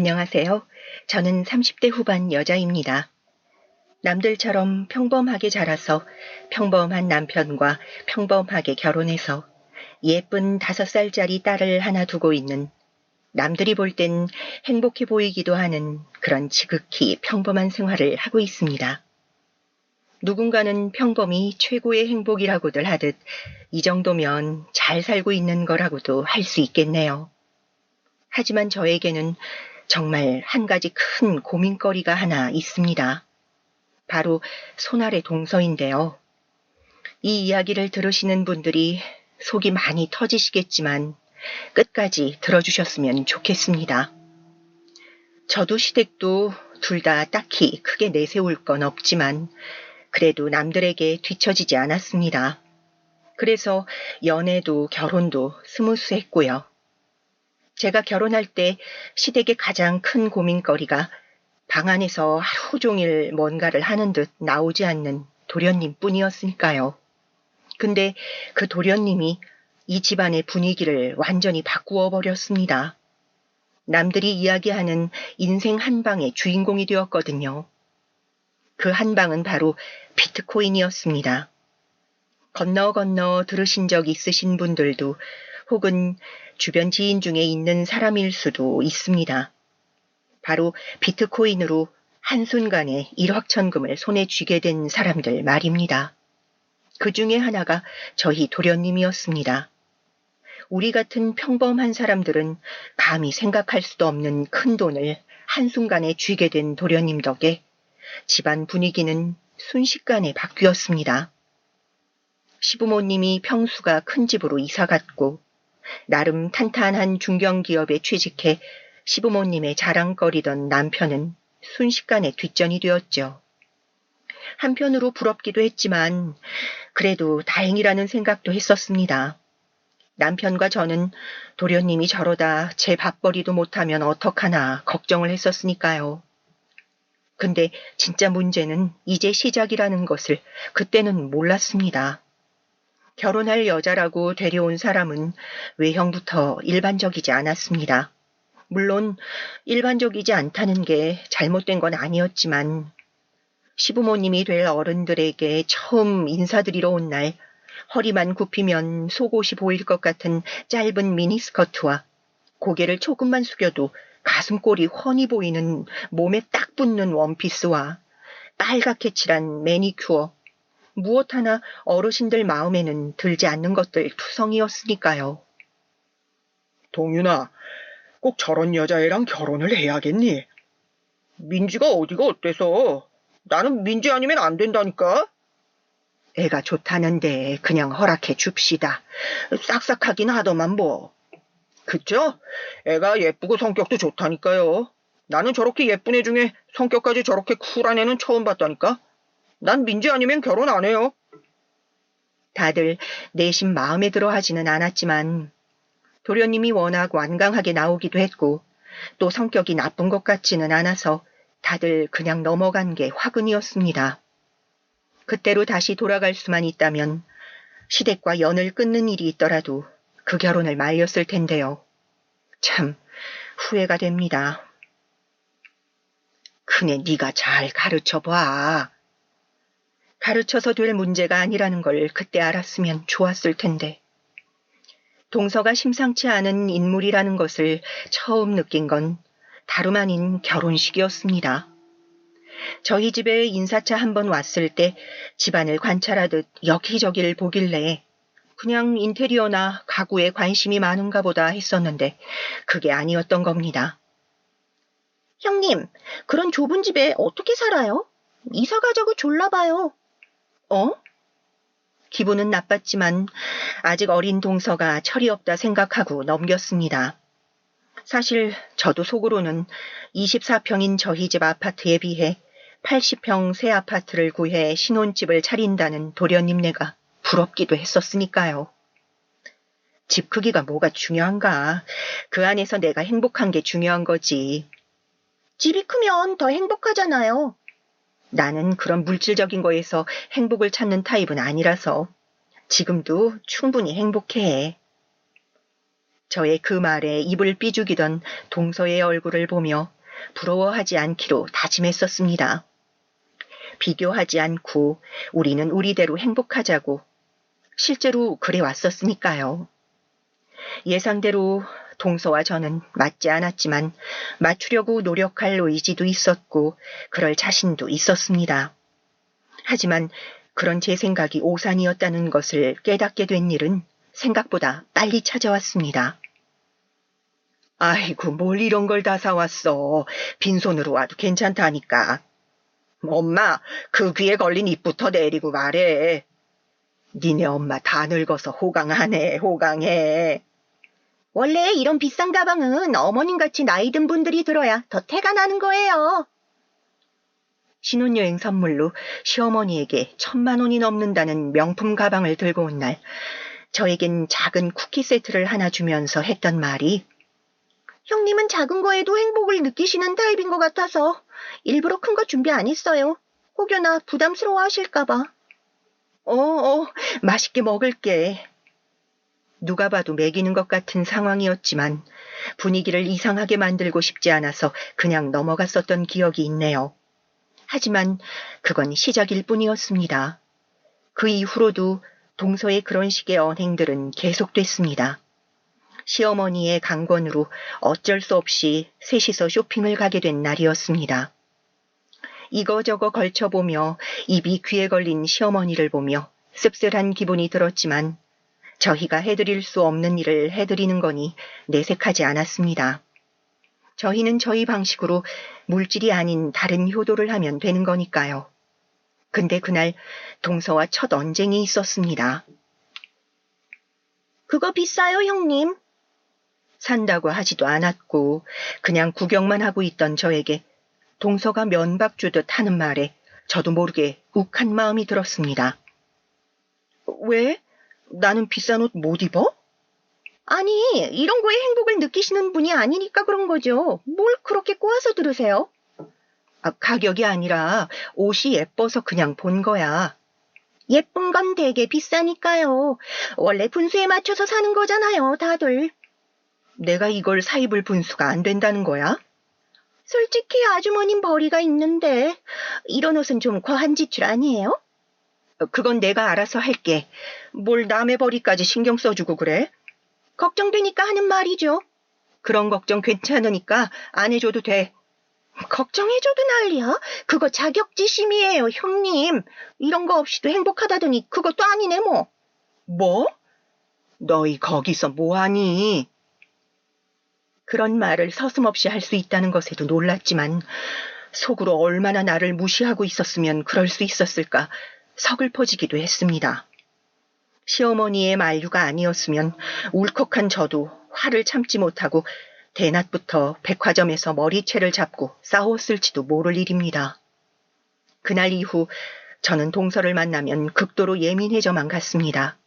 안녕하세요. 저는 30대 후반 여자입니다. 남들처럼 평범하게 자라서 평범한 남편과 평범하게 결혼해서 예쁜 5살짜리 딸을 하나 두고 있는, 남들이 볼 땐 행복해 보이기도 하는 그런 지극히 평범한 생활을 하고 있습니다. 누군가는 평범이 최고의 행복이라고들 하듯 이 정도면 잘 살고 있는 거라고도 할 수 있겠네요. 하지만 저에게는 정말 한 가지 큰 고민거리가 하나 있습니다. 바로 손아래 동서인데요. 이 이야기를 들으시는 분들이 속이 많이 터지시겠지만 끝까지 들어주셨으면 좋겠습니다. 저도 시댁도 둘 다 딱히 크게 내세울 건 없지만 그래도 남들에게 뒤처지지 않았습니다. 그래서 연애도 결혼도 스무스했고요. 제가 결혼할 때 시댁의 가장 큰 고민거리가 방 안에서 하루 종일 뭔가를 하는 듯 나오지 않는 도련님 뿐이었으니까요. 근데 그 도련님이 이 집안의 분위기를 완전히 바꾸어 버렸습니다. 남들이 이야기하는 인생 한 방의 주인공이 되었거든요. 그 한 방은 바로 비트코인이었습니다. 건너 들으신 적 있으신 분들도 혹은 주변 지인 중에 있는 사람일 수도 있습니다. 바로 비트코인으로 한순간에 일확천금을 손에 쥐게 된 사람들 말입니다. 그 중에 하나가 저희 도련님이었습니다. 우리 같은 평범한 사람들은 감히 생각할 수도 없는 큰 돈을 한순간에 쥐게 된 도련님 덕에 집안 분위기는 순식간에 바뀌었습니다. 시부모님이 평수가 큰 집으로 이사갔고 나름 탄탄한 중견기업에 취직해 시부모님의 자랑거리던 남편은 순식간에 뒷전이 되었죠. 한편으로 부럽기도 했지만 그래도 다행이라는 생각도 했었습니다. 남편과 저는 도련님이 저러다 제 밥벌이도 못하면 어떡하나 걱정을 했었으니까요. 근데 진짜 문제는 이제 시작이라는 것을 그때는 몰랐습니다. 결혼할 여자라고 데려온 사람은 외형부터 일반적이지 않았습니다. 물론 일반적이지 않다는 게 잘못된 건 아니었지만 시부모님이 될 어른들에게 처음 인사드리러 온 날 허리만 굽히면 속옷이 보일 것 같은 짧은 미니스커트와 고개를 조금만 숙여도 가슴골이 훤히 보이는 몸에 딱 붙는 원피스와 빨갛게 칠한 매니큐어, 무엇 하나 어르신들 마음에는 들지 않는 것들 투성이었으니까요. 동윤아, 꼭 저런 여자애랑 결혼을 해야겠니? 민지가 어디가 어때서? 나는 민지 아니면 안 된다니까? 애가 좋다는데 그냥 허락해 줍시다. 싹싹하긴 하더만 뭐. 그쵸? 애가 예쁘고 성격도 좋다니까요. 나는 저렇게 예쁜 애 중에 성격까지 저렇게 쿨한 애는 처음 봤다니까? 난 민지 아니면 결혼 안 해요. 다들 내심 마음에 들어 하지는 않았지만 도련님이 워낙 완강하게 나오기도 했고 또 성격이 나쁜 것 같지는 않아서 다들 그냥 넘어간 게 화근이었습니다. 그때로 다시 돌아갈 수만 있다면 시댁과 연을 끊는 일이 있더라도 그 결혼을 말렸을 텐데요. 참 후회가 됩니다. 그네 네가 잘 가르쳐봐. 가르쳐서 될 문제가 아니라는 걸 그때 알았으면 좋았을 텐데. 동서가 심상치 않은 인물이라는 것을 처음 느낀 건 다름 아닌 결혼식이었습니다. 저희 집에 인사차 한번 왔을 때 집안을 관찰하듯 여기저기를 보길래 그냥 인테리어나 가구에 관심이 많은가 보다 했었는데 그게 아니었던 겁니다. 형님, 그런 좁은 집에 어떻게 살아요? 이사 가자고 졸라봐요. 어? 기분은 나빴지만 아직 어린 동서가 철이 없다 생각하고 넘겼습니다. 사실 저도 속으로는 24평인 저희 집 아파트에 비해 80평 새 아파트를 구해 신혼집을 차린다는 도련님네가 부럽기도 했었으니까요. 집 크기가 뭐가 중요한가? 그 안에서 내가 행복한 게 중요한 거지. 집이 크면 더 행복하잖아요. 나는 그런 물질적인 거에서 행복을 찾는 타입은 아니라서 지금도 충분히 행복해. 저의 그 말에 입을 삐죽이던 동서의 얼굴을 보며 부러워하지 않기로 다짐했었습니다. 비교하지 않고 우리는 우리대로 행복하자고. 실제로 그래 왔었으니까요. 예상대로 동서와 저는 맞지 않았지만 맞추려고 노력할 의지도 있었고 그럴 자신도 있었습니다. 하지만 그런 제 생각이 오산이었다는 것을 깨닫게 된 일은 생각보다 빨리 찾아왔습니다. 아이고, 뭘 이런 걸 다 사왔어. 빈손으로 와도 괜찮다니까. 엄마, 그 귀에 걸린 잎부터 내리고 말해. 니네 엄마 다 늙어서 호강하네, 호강해. 원래 이런 비싼 가방은 어머님같이 나이 든 분들이 들어야 더 태가 나는 거예요. 신혼여행 선물로 시어머니에게 1,000만 원이 넘는다는 명품 가방을 들고 온 날, 저에겐 작은 쿠키 세트를 하나 주면서 했던 말이 형님은 작은 거에도 행복을 느끼시는 타입인 것 같아서 일부러 큰 거 준비 안 했어요. 혹여나 부담스러워 하실까봐. 맛있게 먹을게. 누가 봐도 매기는 것 같은 상황이었지만 분위기를 이상하게 만들고 싶지 않아서 그냥 넘어갔었던 기억이 있네요. 하지만 그건 시작일 뿐이었습니다. 그 이후로도 동서의 그런 식의 언행들은 계속됐습니다. 시어머니의 강권으로 어쩔 수 없이 셋이서 쇼핑을 가게 된 날이었습니다. 이거저거 걸쳐보며 입이 귀에 걸린 시어머니를 보며 씁쓸한 기분이 들었지만 저희가 해드릴 수 없는 일을 해드리는 거니 내색하지 않았습니다. 저희는 저희 방식으로 물질이 아닌 다른 효도를 하면 되는 거니까요. 근데 그날 동서와 첫 언쟁이 있었습니다. 그거 비싸요, 형님. 산다고 하지도 않았고 그냥 구경만 하고 있던 저에게 동서가 면박 주듯 하는 말에 저도 모르게 욱한 마음이 들었습니다. 왜? 나는 비싼 옷 못 입어? 아니, 이런 거에 행복을 느끼시는 분이 아니니까 그런 거죠. 뭘 그렇게 꼬아서 들으세요? 가격이 아니라 옷이 예뻐서 그냥 본 거야. 예쁜 건 되게 비싸니까요. 원래 분수에 맞춰서 사는 거잖아요, 다들. 내가 이걸 사 입을 분수가 안 된다는 거야? 솔직히 아주머님 벌이가 있는데 이런 옷은 좀 과한 지출 아니에요? 그건 내가 알아서 할게. 뭘 남의 벌이까지 신경 써주고 그래? 걱정되니까 하는 말이죠. 그런 걱정 괜찮으니까 안 해줘도 돼. 걱정해줘도 난리야? 그거 자격지심이에요, 형님. 이런 거 없이도 행복하다더니 그것도 아니네 뭐. 뭐? 너희 거기서 뭐하니? 그런 말을 서슴없이 할 수 있다는 것에도 놀랐지만 속으로 얼마나 나를 무시하고 있었으면 그럴 수 있었을까 서글퍼지기도 했습니다. 시어머니의 만류가 아니었으면 울컥한 저도 화를 참지 못하고 대낮부터 백화점에서 머리채를 잡고 싸웠을지도 모를 일입니다. 그날 이후 저는 동서를 만나면 극도로 예민해져만 갔습니다.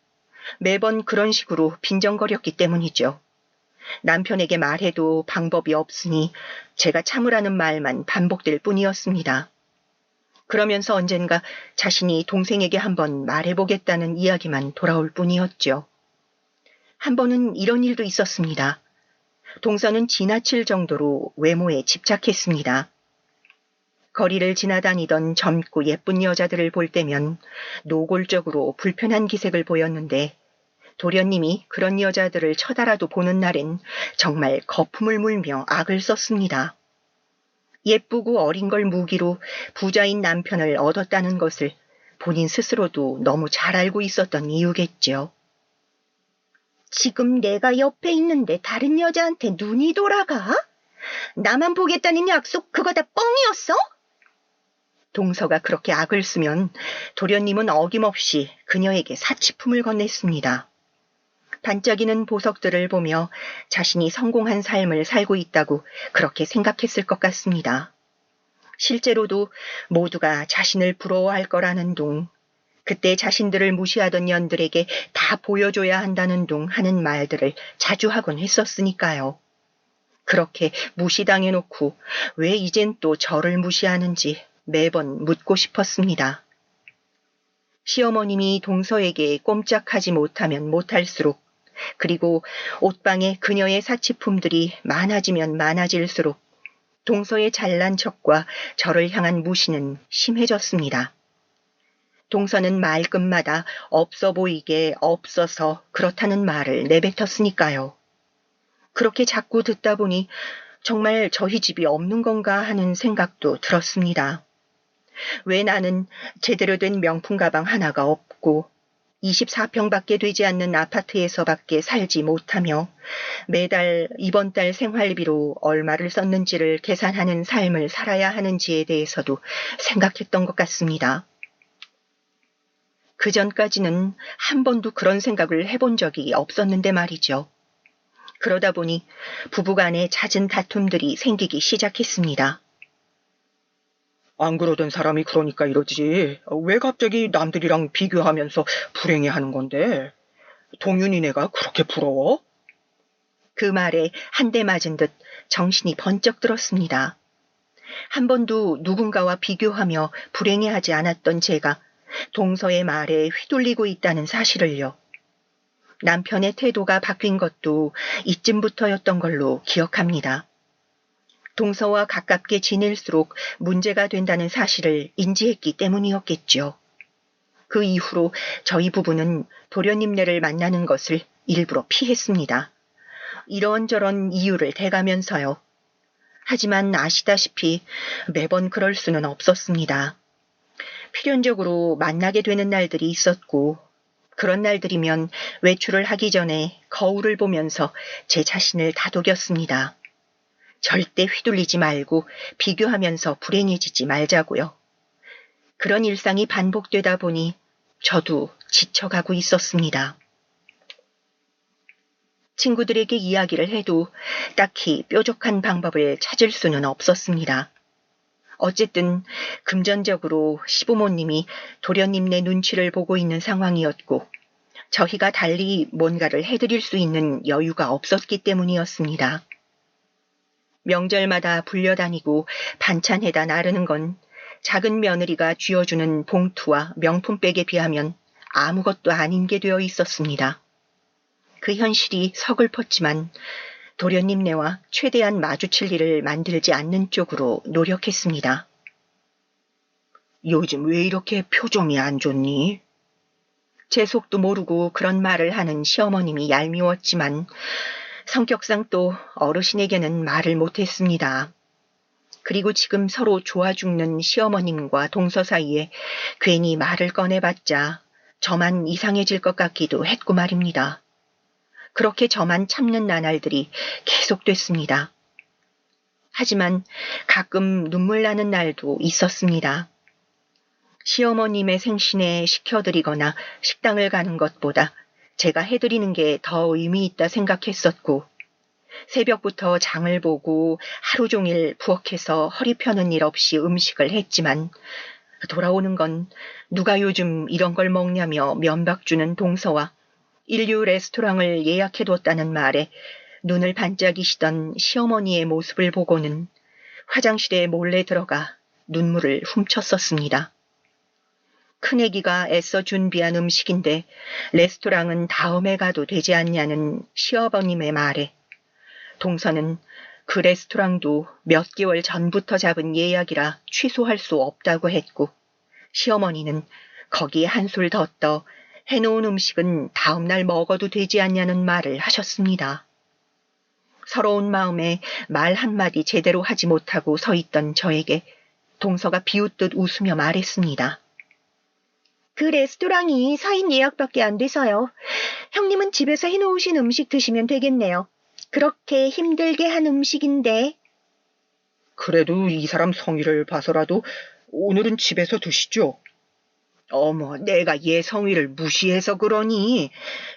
매번 그런 식으로 빈정거렸기 때문이죠. 남편에게 말해도 방법이 없으니 제가 참으라는 말만 반복될 뿐이었습니다. 그러면서 언젠가 자신이 동생에게 한번 말해보겠다는 이야기만 돌아올 뿐이었죠. 한 번은 이런 일도 있었습니다. 동서는 지나칠 정도로 외모에 집착했습니다. 거리를 지나다니던 젊고 예쁜 여자들을 볼 때면 노골적으로 불편한 기색을 보였는데 도련님이 그런 여자들을 쳐다라도 보는 날엔 정말 거품을 물며 악을 썼습니다. 예쁘고 어린 걸 무기로 부자인 남편을 얻었다는 것을 본인 스스로도 너무 잘 알고 있었던 이유겠죠. 지금 내가 옆에 있는데 다른 여자한테 눈이 돌아가? 나만 보겠다는 약속 그거 다 뻥이었어? 동서가 그렇게 악을 쓰면 도련님은 어김없이 그녀에게 사치품을 건넸습니다. 반짝이는 보석들을 보며 자신이 성공한 삶을 살고 있다고 그렇게 생각했을 것 같습니다. 실제로도 모두가 자신을 부러워할 거라는 둥, 그때 자신들을 무시하던 년들에게 다 보여줘야 한다는 둥 하는 말들을 자주 하곤 했었으니까요. 그렇게 무시당해놓고 왜 이젠 또 저를 무시하는지 매번 묻고 싶었습니다. 시어머님이 동서에게 꼼짝하지 못하면 못할수록 그리고 옷방에 그녀의 사치품들이 많아지면 많아질수록 동서의 잘난 척과 저를 향한 무시는 심해졌습니다. 동서는 말끝마다 없어 보이게 없어서 그렇다는 말을 내뱉었으니까요. 그렇게 자꾸 듣다 보니 정말 저희 집이 없는 건가 하는 생각도 들었습니다. 왜 나는 제대로 된 명품 가방 하나가 없고 24평밖에 되지 않는 아파트에서밖에 살지 못하며 매달 이번 달 생활비로 얼마를 썼는지를 계산하는 삶을 살아야 하는지에 대해서도 생각했던 것 같습니다. 그 전까지는 한 번도 그런 생각을 해본 적이 없었는데 말이죠. 그러다 보니 부부간에 잦은 다툼들이 생기기 시작했습니다. 안 그러던 사람이 그러니까 이러지. 왜 갑자기 남들이랑 비교하면서 불행해하는 건데? 동윤이네가 그렇게 부러워? 그 말에 한 대 맞은 듯 정신이 번쩍 들었습니다. 한 번도 누군가와 비교하며 불행해하지 않았던 제가 동서의 말에 휘둘리고 있다는 사실을요. 남편의 태도가 바뀐 것도 이쯤부터였던 걸로 기억합니다. 동서와 가깝게 지낼수록 문제가 된다는 사실을 인지했기 때문이었겠죠. 그 이후로 저희 부부는 도련님네를 만나는 것을 일부러 피했습니다. 이런저런 이유를 대가면서요. 하지만 아시다시피 매번 그럴 수는 없었습니다. 필연적으로 만나게 되는 날들이 있었고, 그런 날들이면 외출을 하기 전에 거울을 보면서 제 자신을 다독였습니다. 절대 휘둘리지 말고 비교하면서 불행해지지 말자고요. 그런 일상이 반복되다 보니 저도 지쳐가고 있었습니다. 친구들에게 이야기를 해도 딱히 뾰족한 방법을 찾을 수는 없었습니다. 어쨌든 금전적으로 시부모님이 도련님네 눈치를 보고 있는 상황이었고 저희가 달리 뭔가를 해드릴 수 있는 여유가 없었기 때문이었습니다. 명절마다 불려다니고 반찬해다 나르는 건 작은 며느리가 쥐어주는 봉투와 명품백에 비하면 아무것도 아닌 게 되어 있었습니다. 그 현실이 서글펐지만 도련님네와 최대한 마주칠 일을 만들지 않는 쪽으로 노력했습니다. 요즘 왜 이렇게 표정이 안 좋니? 제 속도 모르고 그런 말을 하는 시어머님이 얄미웠지만 성격상 또 어르신에게는 말을 못했습니다. 그리고 지금 서로 좋아 죽는 시어머님과 동서 사이에 괜히 말을 꺼내봤자 저만 이상해질 것 같기도 했고 말입니다. 그렇게 저만 참는 나날들이 계속됐습니다. 하지만 가끔 눈물 나는 날도 있었습니다. 시어머님의 생신에 시켜드리거나 식당을 가는 것보다 제가 해드리는 게 더 의미 있다 생각했었고 새벽부터 장을 보고 하루 종일 부엌에서 허리 펴는 일 없이 음식을 했지만 돌아오는 건 누가 요즘 이런 걸 먹냐며 면박 주는 동서와 인류 레스토랑을 예약해뒀다는 말에 눈을 반짝이시던 시어머니의 모습을 보고는 화장실에 몰래 들어가 눈물을 훔쳤었습니다. 큰애기가 애써 준비한 음식인데 레스토랑은 다음에 가도 되지 않냐는 시어머님의 말에 동서는 그 레스토랑도 몇 개월 전부터 잡은 예약이라 취소할 수 없다고 했고 시어머니는 거기에 한술 더 떠 해놓은 음식은 다음날 먹어도 되지 않냐는 말을 하셨습니다. 서러운 마음에 말 한마디 제대로 하지 못하고 서 있던 저에게 동서가 비웃듯 웃으며 말했습니다. 그 레스토랑이 4인 예약밖에 안 돼서요. 형님은 집에서 해놓으신 음식 드시면 되겠네요. 그렇게 힘들게 한 음식인데. 그래도 이 사람 성의를 봐서라도 오늘은 집에서 드시죠. 어머, 내가 얘 성의를 무시해서 그러니?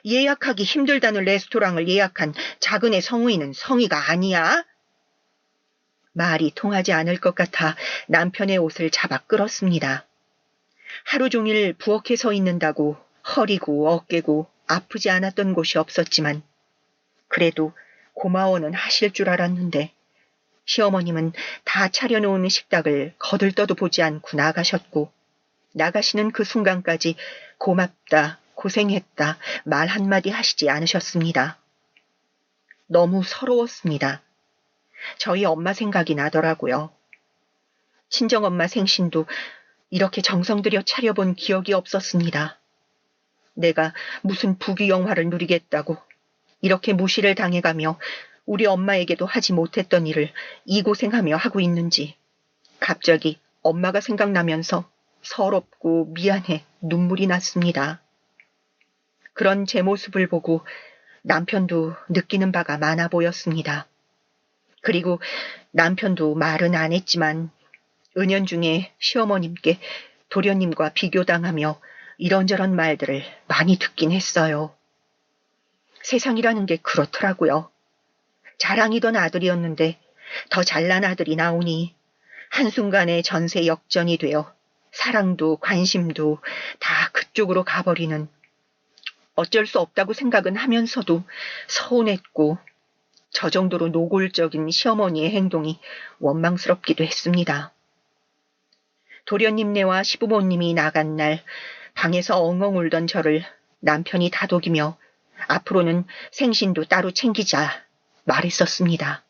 예약하기 힘들다는 레스토랑을 예약한 작은 애 성의는 성의가 아니야? 말이 통하지 않을 것 같아 남편의 옷을 잡아 끌었습니다. 하루 종일 부엌에 서 있는다고 허리고 어깨고 아프지 않았던 곳이 없었지만 그래도 고마워는 하실 줄 알았는데 시어머님은 다 차려놓은 식탁을 거들떠도 보지 않고 나가셨고 나가시는 그 순간까지 고맙다 고생했다 말 한마디 하시지 않으셨습니다. 너무 서러웠습니다. 저희 엄마 생각이 나더라고요. 친정엄마 생신도 이렇게 정성 들여 차려본 기억이 없었습니다. 내가 무슨 부귀영화를 누리겠다고 이렇게 무시를 당해가며 우리 엄마에게도 하지 못했던 일을 이 고생하며 하고 있는지 갑자기 엄마가 생각나면서 서럽고 미안해 눈물이 났습니다. 그런 제 모습을 보고 남편도 느끼는 바가 많아 보였습니다. 그리고 남편도 말은 안 했지만 은연중에 시어머님께 도련님과 비교당하며 이런저런 말들을 많이 듣긴 했어요. 세상이라는 게 그렇더라고요. 자랑이던 아들이었는데 더 잘난 아들이 나오니 한순간에 전세 역전이 되어 사랑도 관심도 다 그쪽으로 가버리는 어쩔 수 없다고 생각은 하면서도 서운했고 저 정도로 노골적인 시어머니의 행동이 원망스럽기도 했습니다. 도련님네와 시부모님이 나간 날 방에서 엉엉 울던 저를 남편이 다독이며 앞으로는 생신도 따로 챙기자 말했었습니다.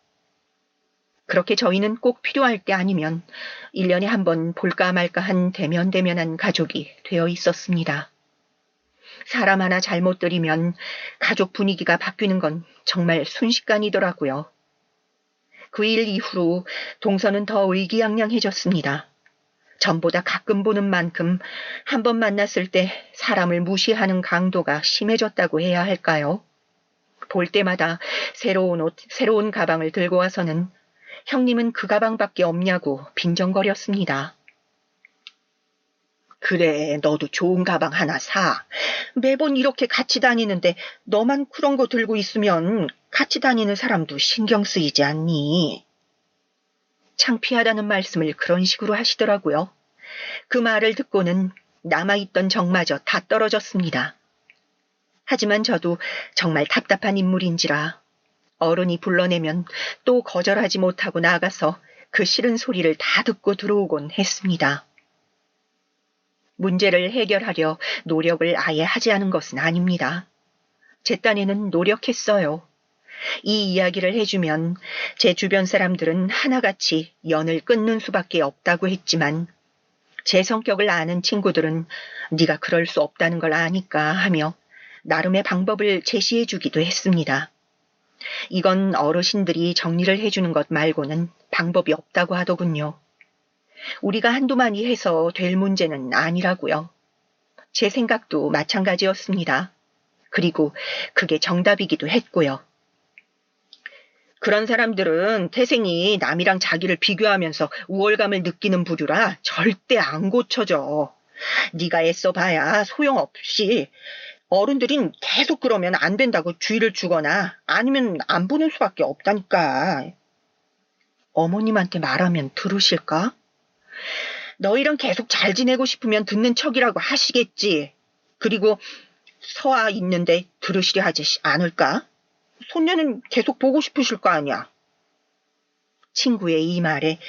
그렇게 저희는 꼭 필요할 때 아니면 1년에 한 번 볼까 말까 한 대면대면한 가족이 되어 있었습니다. 사람 하나 잘못 들이면 가족 분위기가 바뀌는 건 정말 순식간이더라고요. 그 일 이후로 동서는 더 의기양양해졌습니다. 전보다 가끔 보는 만큼 한 번 만났을 때 사람을 무시하는 강도가 심해졌다고 해야 할까요? 볼 때마다 새로운 옷, 새로운 가방을 들고 와서는 형님은 그 가방밖에 없냐고 빈정거렸습니다. 그래, 너도 좋은 가방 하나 사. 매번 이렇게 같이 다니는데 너만 그런 거 들고 있으면 같이 다니는 사람도 신경 쓰이지 않니? 창피하다는 말씀을 그런 식으로 하시더라고요. 그 말을 듣고는 남아있던 정마저 다 떨어졌습니다. 하지만 저도 정말 답답한 인물인지라 어른이 불러내면 또 거절하지 못하고 나가서 그 싫은 소리를 다 듣고 들어오곤 했습니다. 문제를 해결하려 노력을 아예 하지 않은 것은 아닙니다. 제 딴에는 노력했어요. 이 이야기를 해주면 제 주변 사람들은 하나같이 연을 끊는 수밖에 없다고 했지만 제 성격을 아는 친구들은 네가 그럴 수 없다는 걸 아니까 하며 나름의 방법을 제시해 주기도 했습니다. 이건 어르신들이 정리를 해주는 것 말고는 방법이 없다고 하더군요. 우리가 한두 마디 해서 될 문제는 아니라고요. 제 생각도 마찬가지였습니다. 그리고 그게 정답이기도 했고요. 그런 사람들은 태생이 남이랑 자기를 비교하면서 우월감을 느끼는 부류라 절대 안 고쳐져. 네가 애써봐야 소용없이 어른들인 계속 그러면 안 된다고 주의를 주거나 아니면 안 보는 수밖에 없다니까. 어머님한테 말하면 들으실까? 너희랑 계속 잘 지내고 싶으면 듣는 척이라고 하시겠지. 그리고 서아 있는데 들으시려 하지 않을까? 손녀는 계속 보고 싶으실 거 아니야. 친구의 이 말에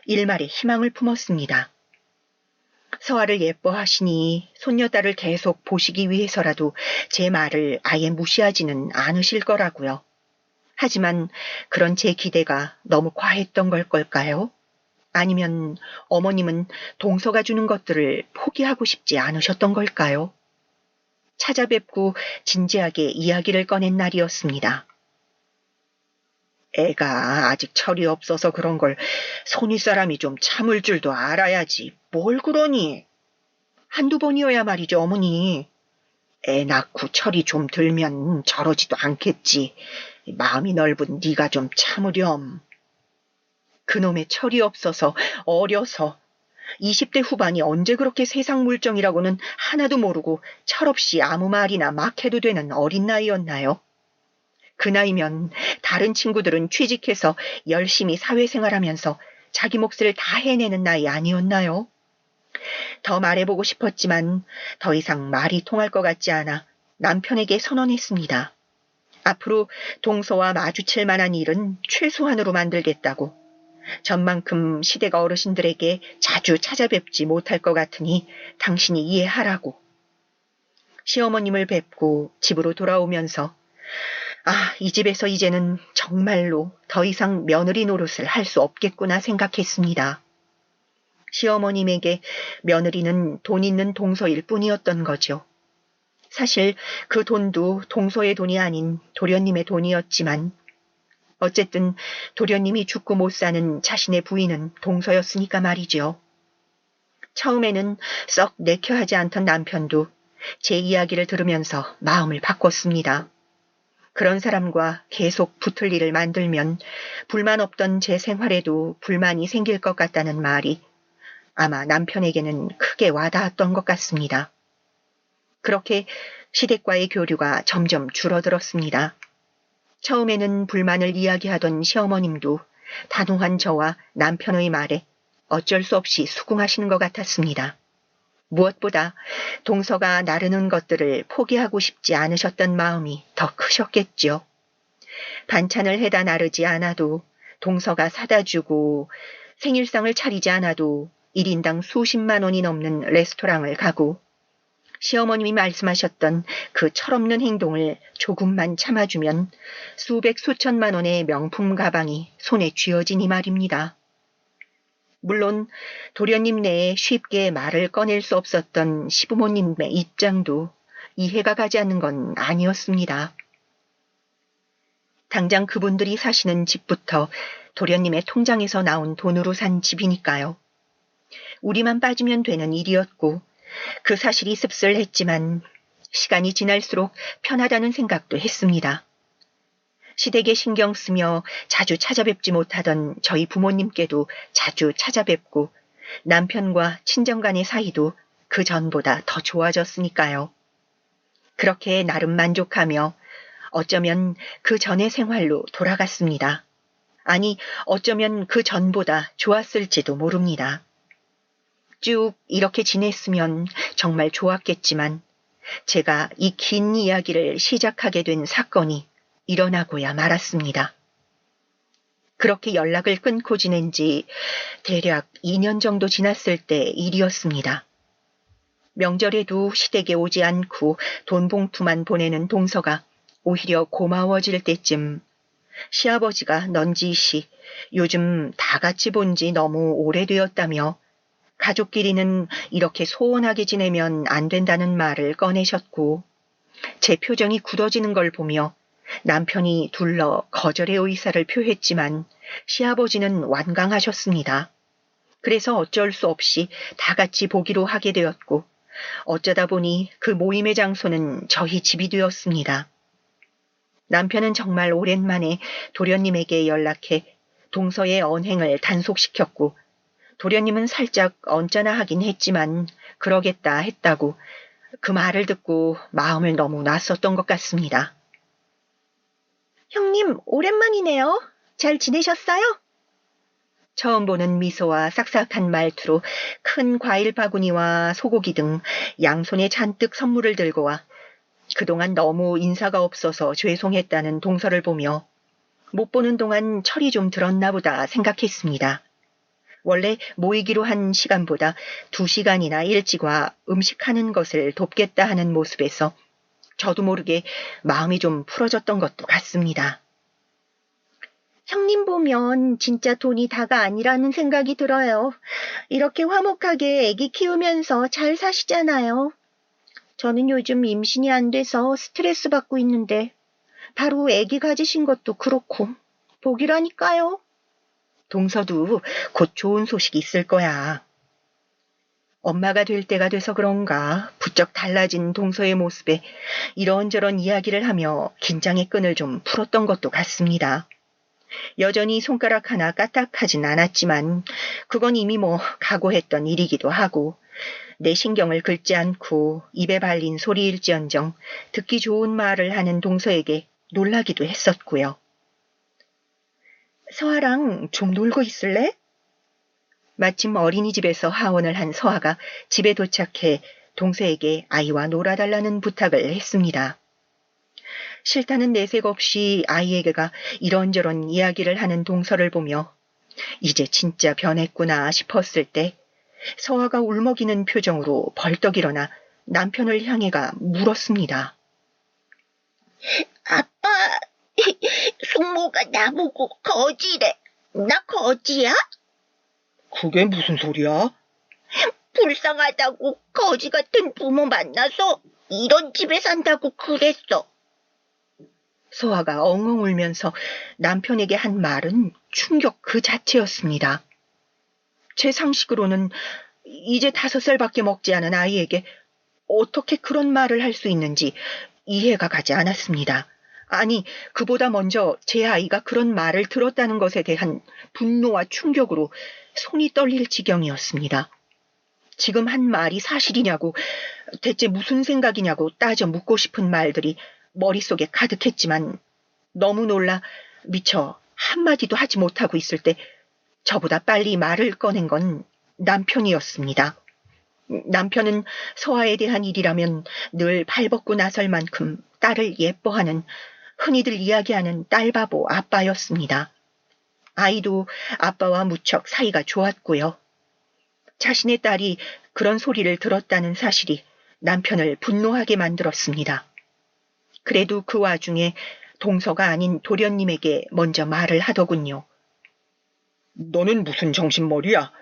일말의 희망을 품었습니다. 서아를 예뻐하시니 손녀딸을 계속 보시기 위해서라도 제 말을 아예 무시하지는 않으실 거라고요. 하지만 그런 제 기대가 너무 과했던 걸까요? 아니면 어머님은 동서가 주는 것들을 포기하고 싶지 않으셨던 걸까요? 찾아뵙고 진지하게 이야기를 꺼낸 날이었습니다. 애가 아직 철이 없어서 그런 걸 손윗 사람이 좀 참을 줄도 알아야지. 뭘 그러니? 한두 번이어야 말이죠, 어머니. 애 낳고 철이 좀 들면 저러지도 않겠지. 마음이 넓은 네가 좀 참으렴. 그놈의 철이 없어서 어려서 20대 후반이 언제 그렇게 세상 물정이라고는 하나도 모르고 철없이 아무 말이나 막 해도 되는 어린 나이였나요? 그 나이면 다른 친구들은 취직해서 열심히 사회생활하면서 자기 몫을 다 해내는 나이 아니었나요? 더 말해보고 싶었지만 더 이상 말이 통할 것 같지 않아 남편에게 선언했습니다. 앞으로 동서와 마주칠 만한 일은 최소한으로 만들겠다고. 전만큼 시댁 어르신들에게 자주 찾아뵙지 못할 것 같으니 당신이 이해하라고. 시어머님을 뵙고 집으로 돌아오면서 이 집에서 이제는 정말로 더 이상 며느리 노릇을 할 수 없겠구나 생각했습니다. 시어머님에게 며느리는 돈 있는 동서일 뿐이었던 거죠. 사실 그 돈도 동서의 돈이 아닌 도련님의 돈이었지만 어쨌든 도련님이 죽고 못 사는 자신의 부인은 동서였으니까 말이죠. 처음에는 썩 내켜하지 않던 남편도 제 이야기를 들으면서 마음을 바꿨습니다. 그런 사람과 계속 붙을 일을 만들면 불만 없던 제 생활에도 불만이 생길 것 같다는 말이 아마 남편에게는 크게 와닿았던 것 같습니다. 그렇게 시댁과의 교류가 점점 줄어들었습니다. 처음에는 불만을 이야기하던 시어머님도 단호한 저와 남편의 말에 어쩔 수 없이 수긍하시는 것 같았습니다. 무엇보다 동서가 나르는 것들을 포기하고 싶지 않으셨던 마음이 더 크셨겠죠. 반찬을 해다 나르지 않아도 동서가 사다 주고 생일상을 차리지 않아도 1인당 수십만 원이 넘는 레스토랑을 가고 시어머님이 말씀하셨던 그 철없는 행동을 조금만 참아주면 수백 수천만 원의 명품 가방이 손에 쥐어지니 말입니다. 물론 도련님 내에 쉽게 말을 꺼낼 수 없었던 시부모님의 입장도 이해가 가지 않는 건 아니었습니다. 당장 그분들이 사시는 집부터 도련님의 통장에서 나온 돈으로 산 집이니까요. 우리만 빠지면 되는 일이었고 그 사실이 씁쓸했지만 시간이 지날수록 편하다는 생각도 했습니다. 시댁에 신경 쓰며 자주 찾아뵙지 못하던 저희 부모님께도 자주 찾아뵙고 남편과 친정 간의 사이도 그 전보다 더 좋아졌으니까요. 그렇게 나름 만족하며 어쩌면 그 전의 생활로 돌아갔습니다. 아니, 어쩌면 그 전보다 좋았을지도 모릅니다. 쭉 이렇게 지냈으면 정말 좋았겠지만 제가 이 긴 이야기를 시작하게 된 사건이 일어나고야 말았습니다. 그렇게 연락을 끊고 지낸 지 대략 2년 정도 지났을 때 일이었습니다. 명절에도 시댁에 오지 않고 돈 봉투만 보내는 동서가 오히려 고마워질 때쯤 시아버지가 넌지시 요즘 다 같이 본 지 너무 오래되었다며 가족끼리는 이렇게 소원하게 지내면 안 된다는 말을 꺼내셨고 제 표정이 굳어지는 걸 보며 남편이 둘러 거절의 의사를 표했지만 시아버지는 완강하셨습니다. 그래서 어쩔 수 없이 다 같이 보기로 하게 되었고 어쩌다 보니 그 모임의 장소는 저희 집이 되었습니다. 남편은 정말 오랜만에 도련님에게 연락해 동서의 언행을 단속시켰고 도련님은 살짝 언짢아하긴 했지만 그러겠다 했다고 그 말을 듣고 마음을 너무 놨었던 것 같습니다. 형님, 오랜만이네요. 잘 지내셨어요? 처음 보는 미소와 싹싹한 말투로 큰 과일 바구니와 소고기 등 양손에 잔뜩 선물을 들고 와 그동안 너무 인사가 없어서 죄송했다는 동서를 보며 못 보는 동안 철이 좀 들었나 보다 생각했습니다. 원래 모이기로 한 시간보다 2시간이나 일찍 와 음식하는 것을 돕겠다 하는 모습에서 저도 모르게 마음이 좀 풀어졌던 것도 같습니다. 형님 보면 진짜 돈이 다가 아니라는 생각이 들어요. 이렇게 화목하게 애기 키우면서 잘 사시잖아요. 저는 요즘 임신이 안 돼서 스트레스 받고 있는데 바로 애기 가지신 것도 그렇고 복이라니까요. 동서도 곧 좋은 소식이 있을 거야. 엄마가 될 때가 돼서 그런가 부쩍 달라진 동서의 모습에 이런저런 이야기를 하며 긴장의 끈을 좀 풀었던 것도 같습니다. 여전히 손가락 하나 까딱하진 않았지만 그건 이미 각오했던 일이기도 하고 내 신경을 긁지 않고 입에 발린 소리일지언정 듣기 좋은 말을 하는 동서에게 놀라기도 했었고요. 서아랑 좀 놀고 있을래? 마침 어린이집에서 하원을 한 서아가 집에 도착해 동서에게 아이와 놀아달라는 부탁을 했습니다. 싫다는 내색 없이 아이에게가 이런저런 이야기를 하는 동서를 보며 이제 진짜 변했구나 싶었을 때 서아가 울먹이는 표정으로 벌떡 일어나 남편을 향해가 물었습니다. 아빠, 숙모가 나보고 거지래. 나 거지야? 그게 무슨 소리야? 불쌍하다고 거지 같은 부모 만나서 이런 집에 산다고 그랬어. 소아가 엉엉 울면서 남편에게 한 말은 충격 그 자체였습니다. 제 상식으로는 이제 5살밖에 먹지 않은 아이에게 어떻게 그런 말을 할 수 있는지 이해가 가지 않았습니다. 아니, 그보다 먼저 제 아이가 그런 말을 들었다는 것에 대한 분노와 충격으로 손이 떨릴 지경이었습니다. 지금 한 말이 사실이냐고, 대체 무슨 생각이냐고 따져 묻고 싶은 말들이 머릿속에 가득했지만 너무 놀라 미처 한마디도 하지 못하고 있을 때 저보다 빨리 말을 꺼낸 건 남편이었습니다. 남편은 서아에 대한 일이라면 늘 발벗고 나설 만큼 딸을 예뻐하는, 흔히들 이야기하는 딸바보 아빠였습니다. 아이도 아빠와 무척 사이가 좋았고요. 자신의 딸이 그런 소리를 들었다는 사실이 남편을 분노하게 만들었습니다. 그래도 그 와중에 동서가 아닌 도련님에게 먼저 말을 하더군요. 너는 무슨 정신머리야?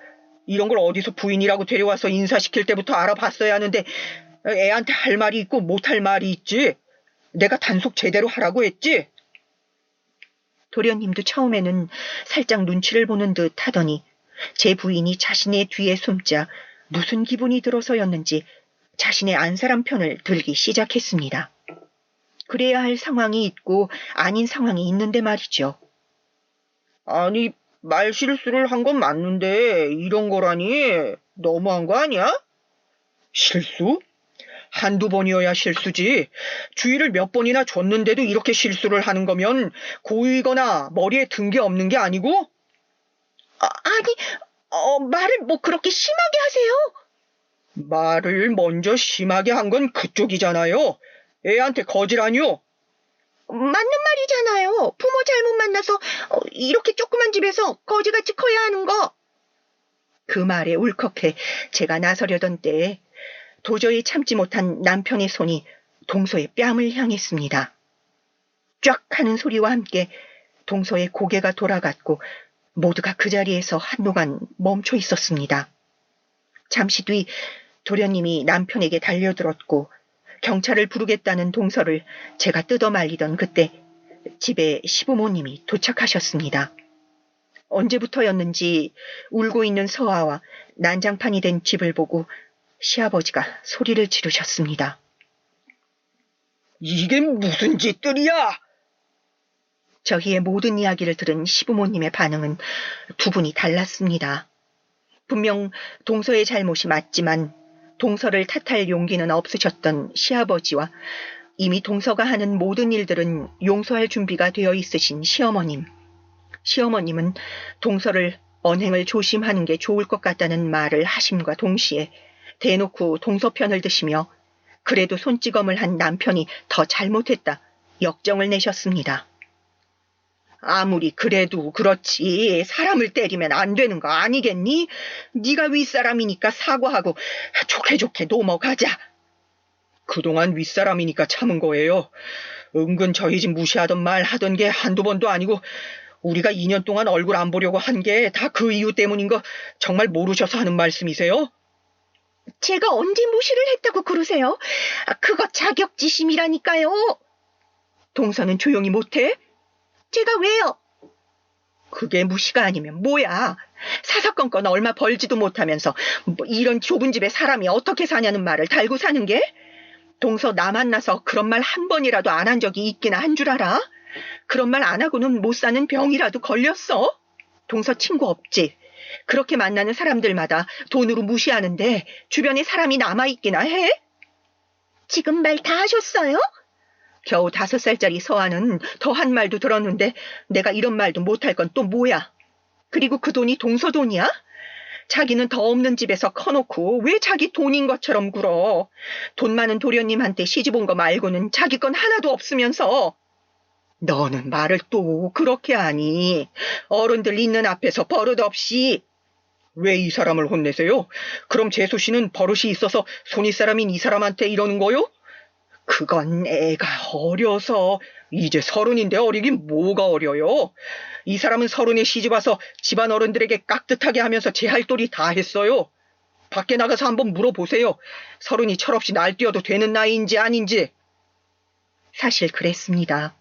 이런 걸 어디서 부인이라고 데려와서 인사시킬 때부터 알아봤어야 하는데 애한테 할 말이 있고 못할 말이 있지. 내가 단속 제대로 하라고 했지. 도련님도 처음에는 살짝 눈치를 보는 듯 하더니 제 부인이 자신의 뒤에 숨자 무슨 기분이 들어서였는지 자신의 안사람 편을 들기 시작했습니다. 그래야 할 상황이 있고 아닌 상황이 있는데 말이죠. 아니, 말실수를 한 건 맞는데 이런 거라니 너무한 거 아니야? 실수? 한두 번이어야 실수지. 주의를 몇 번이나 줬는데도 이렇게 실수를 하는 거면 고의거나 머리에 든 게 없는 게 아니고? 말을 뭐 그렇게 심하게 하세요? 말을 먼저 심하게 한 건 그쪽이잖아요. 애한테 거지라뇨. 맞는 말이잖아요. 부모 잘못 만나서 이렇게 조그만 집에서 거지같이 커야 하는 거. 그 말에 울컥해 제가 나서려던 때에 도저히 참지 못한 남편의 손이 동서의 뺨을 향했습니다. 쫙 하는 소리와 함께 동서의 고개가 돌아갔고 모두가 그 자리에서 한동안 멈춰 있었습니다. 잠시 뒤 도련님이 남편에게 달려들었고 경찰을 부르겠다는 동서를 제가 뜯어말리던 그때 집에 시부모님이 도착하셨습니다. 언제부터였는지 울고 있는 서아와 난장판이 된 집을 보고 시아버지가 소리를 지르셨습니다. 이게 무슨 짓들이야? 저희의 모든 이야기를 들은 시부모님의 반응은 두 분이 달랐습니다. 분명 동서의 잘못이 맞지만 동서를 탓할 용기는 없으셨던 시아버지와 이미 동서가 하는 모든 일들은 용서할 준비가 되어 있으신 시어머님. 시어머님은 동서를 언행을 조심하는 게 좋을 것 같다는 말을 하심과 동시에 대놓고 동서 편을 드시며 그래도 손찌검을 한 남편이 더 잘못했다 역정을 내셨습니다. 아무리 그래도 그렇지 사람을 때리면 안 되는 거 아니겠니? 네가 윗사람이니까 사과하고 좋게 넘어가자. 그동안 윗사람이니까 참은 거예요. 은근 저희 집 무시하던 말 하던 게 한두 번도 아니고 우리가 2년 동안 얼굴 안 보려고 한 게 다 그 이유 때문인 거 정말 모르셔서 하는 말씀이세요? 제가 언제 무시를 했다고 그러세요? 그거 자격지심이라니까요. 동서는 조용히 못해? 제가 왜요? 그게 무시가 아니면 뭐야? 사사건건 얼마 벌지도 못하면서 뭐 이런 좁은 집에 사람이 어떻게 사냐는 말을 달고 사는 게? 동서 나 만나서 그런 말 한 번이라도 안 한 적이 있기나 한 줄 알아? 그런 말 안 하고는 못 사는 병이라도 걸렸어? 동서 친구 없지? 그렇게 만나는 사람들마다 돈으로 무시하는데 주변에 사람이 남아있기나 해? 지금 말 다 하셨어요? 겨우 5살짜리 서아는 더 한 말도 들었는데 내가 이런 말도 못할 건 또 뭐야? 그리고 그 돈이 동서 돈이야? 자기는 더 없는 집에서 커놓고 왜 자기 돈인 것처럼 굴어? 돈 많은 도련님한테 시집 온 거 말고는 자기 건 하나도 없으면서. 너는 말을 또 그렇게 하니? 어른들 있는 앞에서 버릇없이. 왜 이 사람을 혼내세요? 그럼 재수 씨는 버릇이 있어서 손윗사람인 이 사람한테 이러는 거요? 그건 애가 어려서. 이제 30인데 어리긴 뭐가 어려요. 이 사람은 30에 시집와서 집안 어른들에게 깍듯하게 하면서 제 할 도리 다 했어요. 밖에 나가서 한번 물어보세요. 30이 철없이 날뛰어도 되는 나이인지 아닌지. 사실 그랬습니다.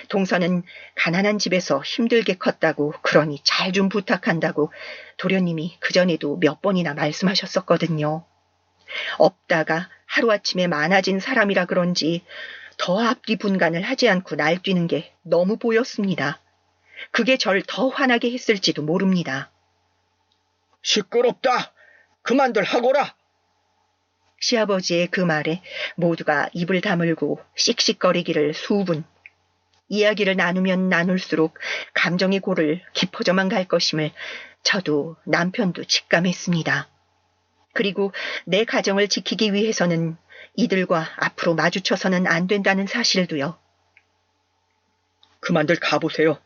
동서는 가난한 집에서 힘들게 컸다고, 그러니 잘 좀 부탁한다고 도련님이 그전에도 몇 번이나 말씀하셨었거든요. 없다가 하루아침에 많아진 사람이라 그런지 더 앞뒤 분간을 하지 않고 날뛰는 게 너무 보였습니다. 그게 절 더 화나게 했을지도 모릅니다. 시끄럽다. 그만들 하거라. 시아버지의 그 말에 모두가 입을 다물고 씩씩거리기를 수분. 이야기를 나누면 나눌수록 감정의 골을 깊어져만 갈 것임을 저도 남편도 직감했습니다. 그리고 내 가정을 지키기 위해서는 이들과 앞으로 마주쳐서는 안 된다는 사실도요. 그만들 가보세요.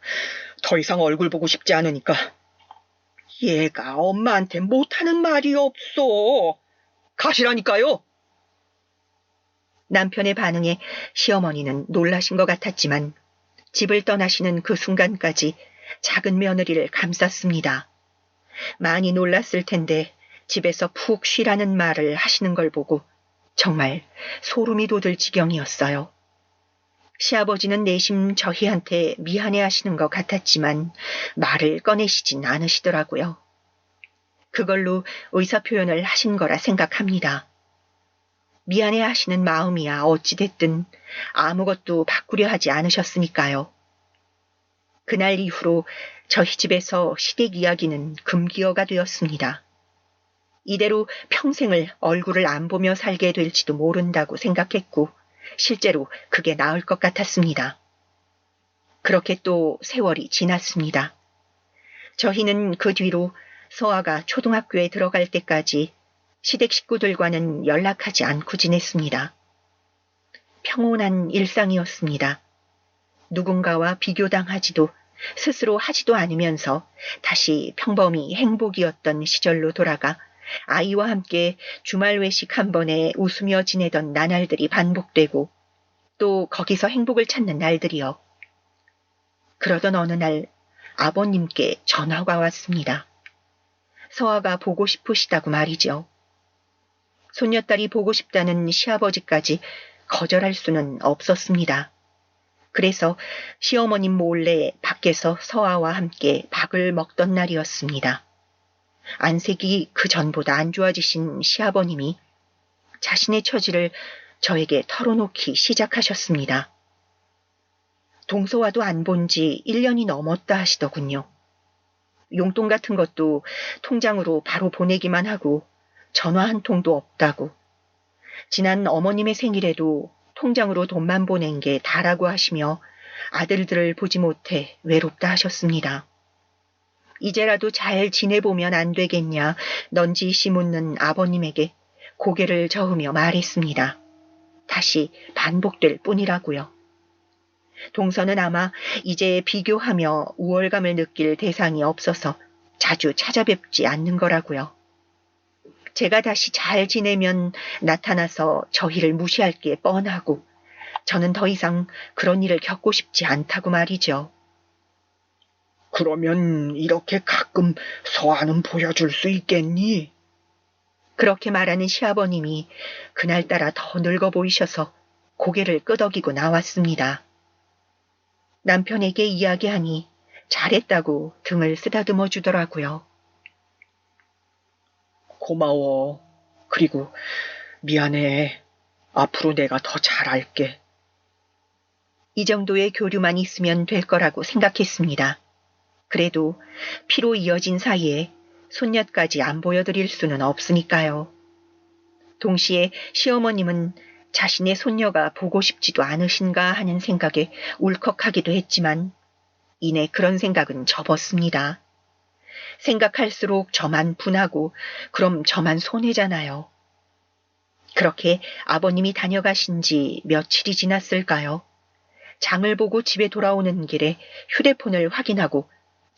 더 이상 얼굴 보고 싶지 않으니까. 얘가 엄마한테 못하는 말이 없어. 가시라니까요. 남편의 반응에 시어머니는 놀라신 것 같았지만 집을 떠나시는 그 순간까지 작은 며느리를 감쌌습니다. 많이 놀랐을 텐데 집에서 푹 쉬라는 말을 하시는 걸 보고 정말 소름이 돋을 지경이었어요. 시아버지는 내심 저희한테 미안해하시는 것 같았지만 말을 꺼내시진 않으시더라고요. 그걸로 의사표현을 하신 거라 생각합니다. 미안해하시는 마음이야 어찌됐든 아무것도 바꾸려 하지 않으셨으니까요. 그날 이후로 저희 집에서 시댁 이야기는 금기어가 되었습니다. 이대로 평생을 얼굴을 안 보며 살게 될지도 모른다고 생각했고 실제로 그게 나을 것 같았습니다. 그렇게 또 세월이 지났습니다. 저희는 그 뒤로 서아가 초등학교에 들어갈 때까지 시댁 식구들과는 연락하지 않고 지냈습니다. 평온한 일상이었습니다. 누군가와 비교당하지도 스스로 하지도 않으면서 다시 평범히 행복이었던 시절로 돌아가 아이와 함께 주말 외식 한 번에 웃으며 지내던 나날들이 반복되고 또 거기서 행복을 찾는 날들이요. 그러던 어느 날 아버님께 전화가 왔습니다. 서아가 보고 싶으시다고 말이죠. 손녀딸이 보고 싶다는 시아버지까지 거절할 수는 없었습니다. 그래서 시어머님 몰래 밖에서 서아와 함께 밥을 먹던 날이었습니다. 안색이 그 전보다 안 좋아지신 시아버님이 자신의 처지를 저에게 털어놓기 시작하셨습니다. 동서와도 안 본 지 1년이 넘었다 하시더군요. 용돈 같은 것도 통장으로 바로 보내기만 하고 전화 한 통도 없다고. 지난 어머님의 생일에도 통장으로 돈만 보낸 게 다라고 하시며 아들들을 보지 못해 외롭다 하셨습니다. 이제라도 잘 지내보면 안 되겠냐 넌지시 묻는 아버님에게 고개를 저으며 말했습니다. 다시 반복될 뿐이라고요. 동서는 아마 이제 비교하며 우월감을 느낄 대상이 없어서 자주 찾아뵙지 않는 거라고요. 제가 다시 잘 지내면 나타나서 저희를 무시할 게 뻔하고 저는 더 이상 그런 일을 겪고 싶지 않다고 말이죠. 그러면 이렇게 가끔 서아는 보여줄 수 있겠니? 그렇게 말하는 시아버님이 그날따라 더 늙어 보이셔서 고개를 끄덕이고 나왔습니다. 남편에게 이야기하니 잘했다고 등을 쓰다듬어 주더라고요. 고마워. 그리고 미안해. 앞으로 내가 더 잘할게. 이 정도의 교류만 있으면 될 거라고 생각했습니다. 그래도 피로 이어진 사이에 손녀까지 안 보여드릴 수는 없으니까요. 동시에 시어머님은 자신의 손녀가 보고 싶지도 않으신가 하는 생각에 울컥하기도 했지만 이내 그런 생각은 접었습니다. 생각할수록 저만 분하고 그럼 저만 손해잖아요. 그렇게 아버님이 다녀가신 지 며칠이 지났을까요? 장을 보고 집에 돌아오는 길에 휴대폰을 확인하고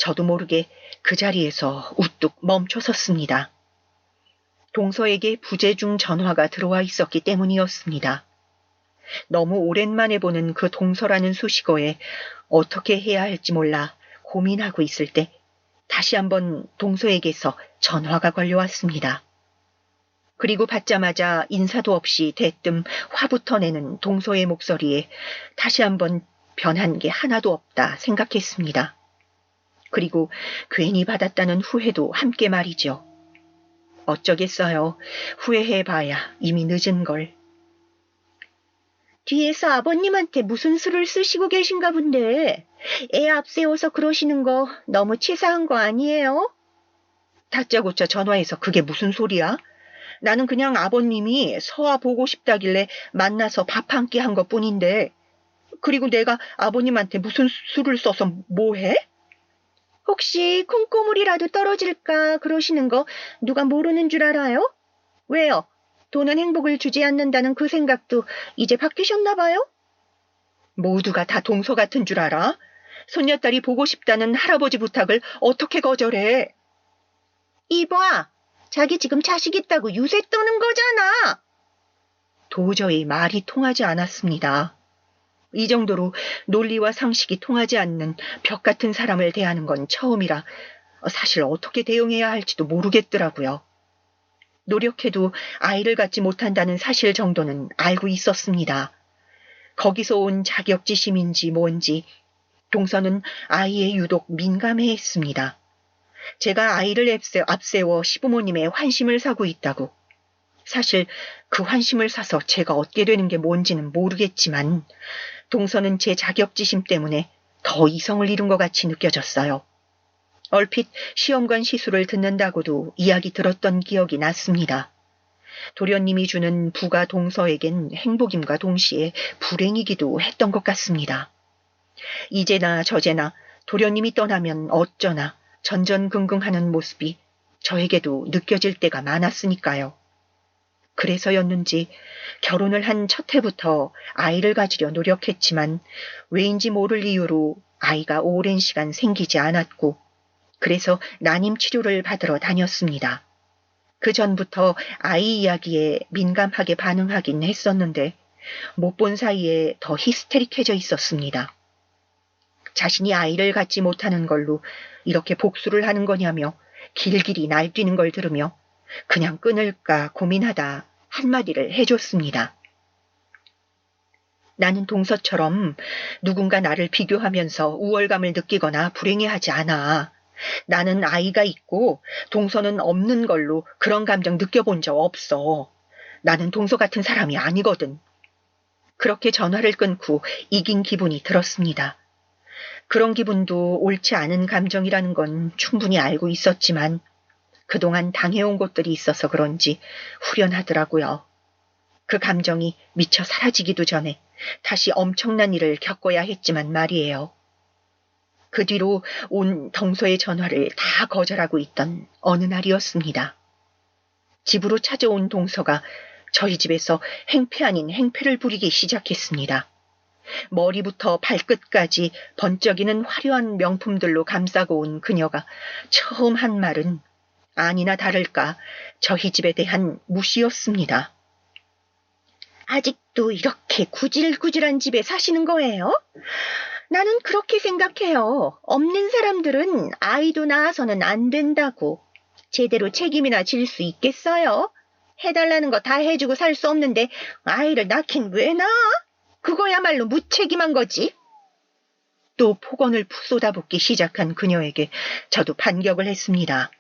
저도 모르게 그 자리에서 우뚝 멈춰섰습니다. 동서에게 부재중 전화가 들어와 있었기 때문이었습니다. 너무 오랜만에 보는 그 동서라는 수식어에 어떻게 해야 할지 몰라 고민하고 있을 때 다시 한번 동서에게서 전화가 걸려왔습니다. 그리고 받자마자 인사도 없이 대뜸 화부터 내는 동서의 목소리에 다시 한번 변한 게 하나도 없다 생각했습니다. 그리고 괜히 받았다는 후회도 함께 말이죠. 어쩌겠어요. 후회해봐야 이미 늦은 걸. 뒤에서 아버님한테 무슨 수를 쓰시고 계신가 본데 애 앞세워서 그러시는 거 너무 치사한 거 아니에요? 다짜고짜 전화해서 그게 무슨 소리야? 나는 그냥 아버님이 서아 보고 싶다길래 만나서 밥 한 끼 한 것뿐인데 그리고 내가 아버님한테 무슨 수를 써서 뭐해? 혹시 콩고물이라도 떨어질까 그러시는 거 누가 모르는 줄 알아요? 왜요? 돈은 행복을 주지 않는다는 그 생각도 이제 바뀌셨나 봐요? 모두가 다 동서 같은 줄 알아? 손녀딸이 보고 싶다는 할아버지 부탁을 어떻게 거절해? 이봐, 자기 지금 자식 있다고 유세 떠는 거잖아. 도저히 말이 통하지 않았습니다. 이 정도로 논리와 상식이 통하지 않는 벽 같은 사람을 대하는 건 처음이라 사실 어떻게 대응해야 할지도 모르겠더라고요. 노력해도 아이를 갖지 못한다는 사실 정도는 알고 있었습니다. 거기서 온 자격지심인지 뭔지 동서는 아이에 유독 민감해했습니다. 제가 아이를 앞세워 시부모님의 환심을 사고 있다고. 사실 그 환심을 사서 제가 얻게 되는 게 뭔지는 모르겠지만 동서는 제 자격지심 때문에 더 이성을 잃은 것 같이 느껴졌어요. 얼핏 시험관 시술을 듣는다고도 이야기 들었던 기억이 났습니다. 도련님이 주는 부가 동서에겐 행복임과 동시에 불행이기도 했던 것 같습니다. 이제나 저제나 도련님이 떠나면 어쩌나 전전긍긍하는 모습이 저에게도 느껴질 때가 많았으니까요. 그래서였는지 결혼을 한 첫 해부터 아이를 가지려 노력했지만 왜인지 모를 이유로 아이가 오랜 시간 생기지 않았고 그래서 난임 치료를 받으러 다녔습니다. 그 전부터 아이 이야기에 민감하게 반응하긴 했었는데 못 본 사이에 더 히스테릭해져 있었습니다. 자신이 아이를 갖지 못하는 걸로 이렇게 복수를 하는 거냐며 길길이 날뛰는 걸 들으며 그냥 끊을까 고민하다 한마디를 해줬습니다. 나는 동서처럼 누군가 나를 비교하면서 우월감을 느끼거나 불행해하지 않아. 나는 아이가 있고 동서는 없는 걸로 그런 감정 느껴본 적 없어. 나는 동서 같은 사람이 아니거든. 그렇게 전화를 끊고 이긴 기분이 들었습니다. 그런 기분도 옳지 않은 감정이라는 건 충분히 알고 있었지만 그동안 당해온 것들이 있어서 그런지 후련하더라고요. 그 감정이 미처 사라지기도 전에 다시 엄청난 일을 겪어야 했지만 말이에요. 그 뒤로 온 동서의 전화를 다 거절하고 있던 어느 날이었습니다. 집으로 찾아온 동서가 저희 집에서 행패 아닌 행패를 부리기 시작했습니다. 머리부터 발끝까지 번쩍이는 화려한 명품들로 감싸고 온 그녀가 처음 한 말은 아니나 다를까 저희 집에 대한 무시였습니다. 아직도 이렇게 구질구질한 집에 사시는 거예요? 나는 그렇게 생각해요. 없는 사람들은 아이도 낳아서는 안 된다고. 제대로 책임이나 질 수 있겠어요? 해달라는 거 다 해주고 살 수 없는데 아이를 낳긴 왜 낳아? 그거야말로 무책임한 거지. 또 폭언을 쏟아붓기 시작한 그녀에게 저도 반격을 했습니다.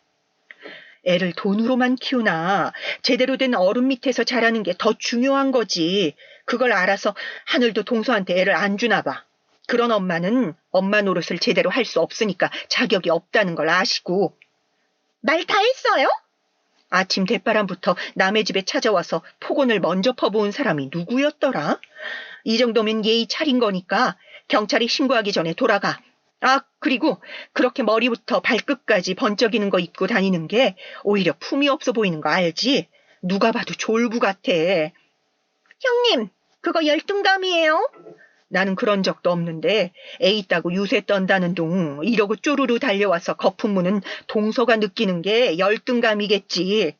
애를 돈으로만 키우나 제대로 된 어른 밑에서 자라는 게 더 중요한 거지. 그걸 알아서 하늘도 동서한테 애를 안 주나 봐. 그런 엄마는 엄마 노릇을 제대로 할 수 없으니까 자격이 없다는 걸 아시고. 말 다 했어요? 아침 대바람부터 남의 집에 찾아와서 폭언을 먼저 퍼부은 사람이 누구였더라? 이 정도면 예의 차린 거니까 경찰이 신고하기 전에 돌아가. 아, 그리고 그렇게 머리부터 발끝까지 번쩍이는 거 입고 다니는 게 오히려 품이 없어 보이는 거 알지? 누가 봐도 졸부 같아. 형님, 그거 열등감이에요. 나는 그런 적도 없는데 애 있다고 유세 떤다는 둥 이러고 쪼르르 달려와서 거품 무는 동서가 느끼는 게 열등감이겠지.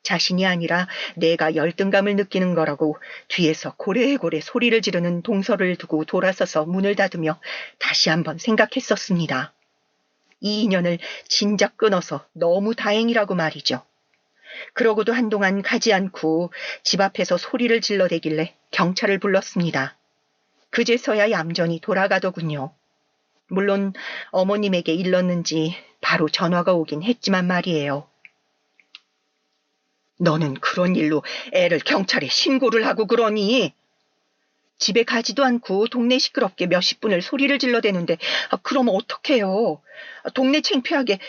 자신이 아니라 내가 열등감을 느끼는 거라고 뒤에서 고래고래 소리를 지르는 동서를 두고 돌아서서 문을 닫으며 다시 한번 생각했었습니다. 이 인연을 진작 끊어서 너무 다행이라고 말이죠. 그러고도 한동안 가지 않고 집 앞에서 소리를 질러대길래 경찰을 불렀습니다. 그제서야 얌전히 돌아가더군요. 물론 어머님에게 일렀는지 바로 전화가 오긴 했지만 말이에요. 너는 그런 일로 애를 경찰에 신고를 하고 그러니? 집에 가지도 않고 동네 시끄럽게 몇십 분을 소리를 질러대는데 그럼 어떡해요? 동네 창피하게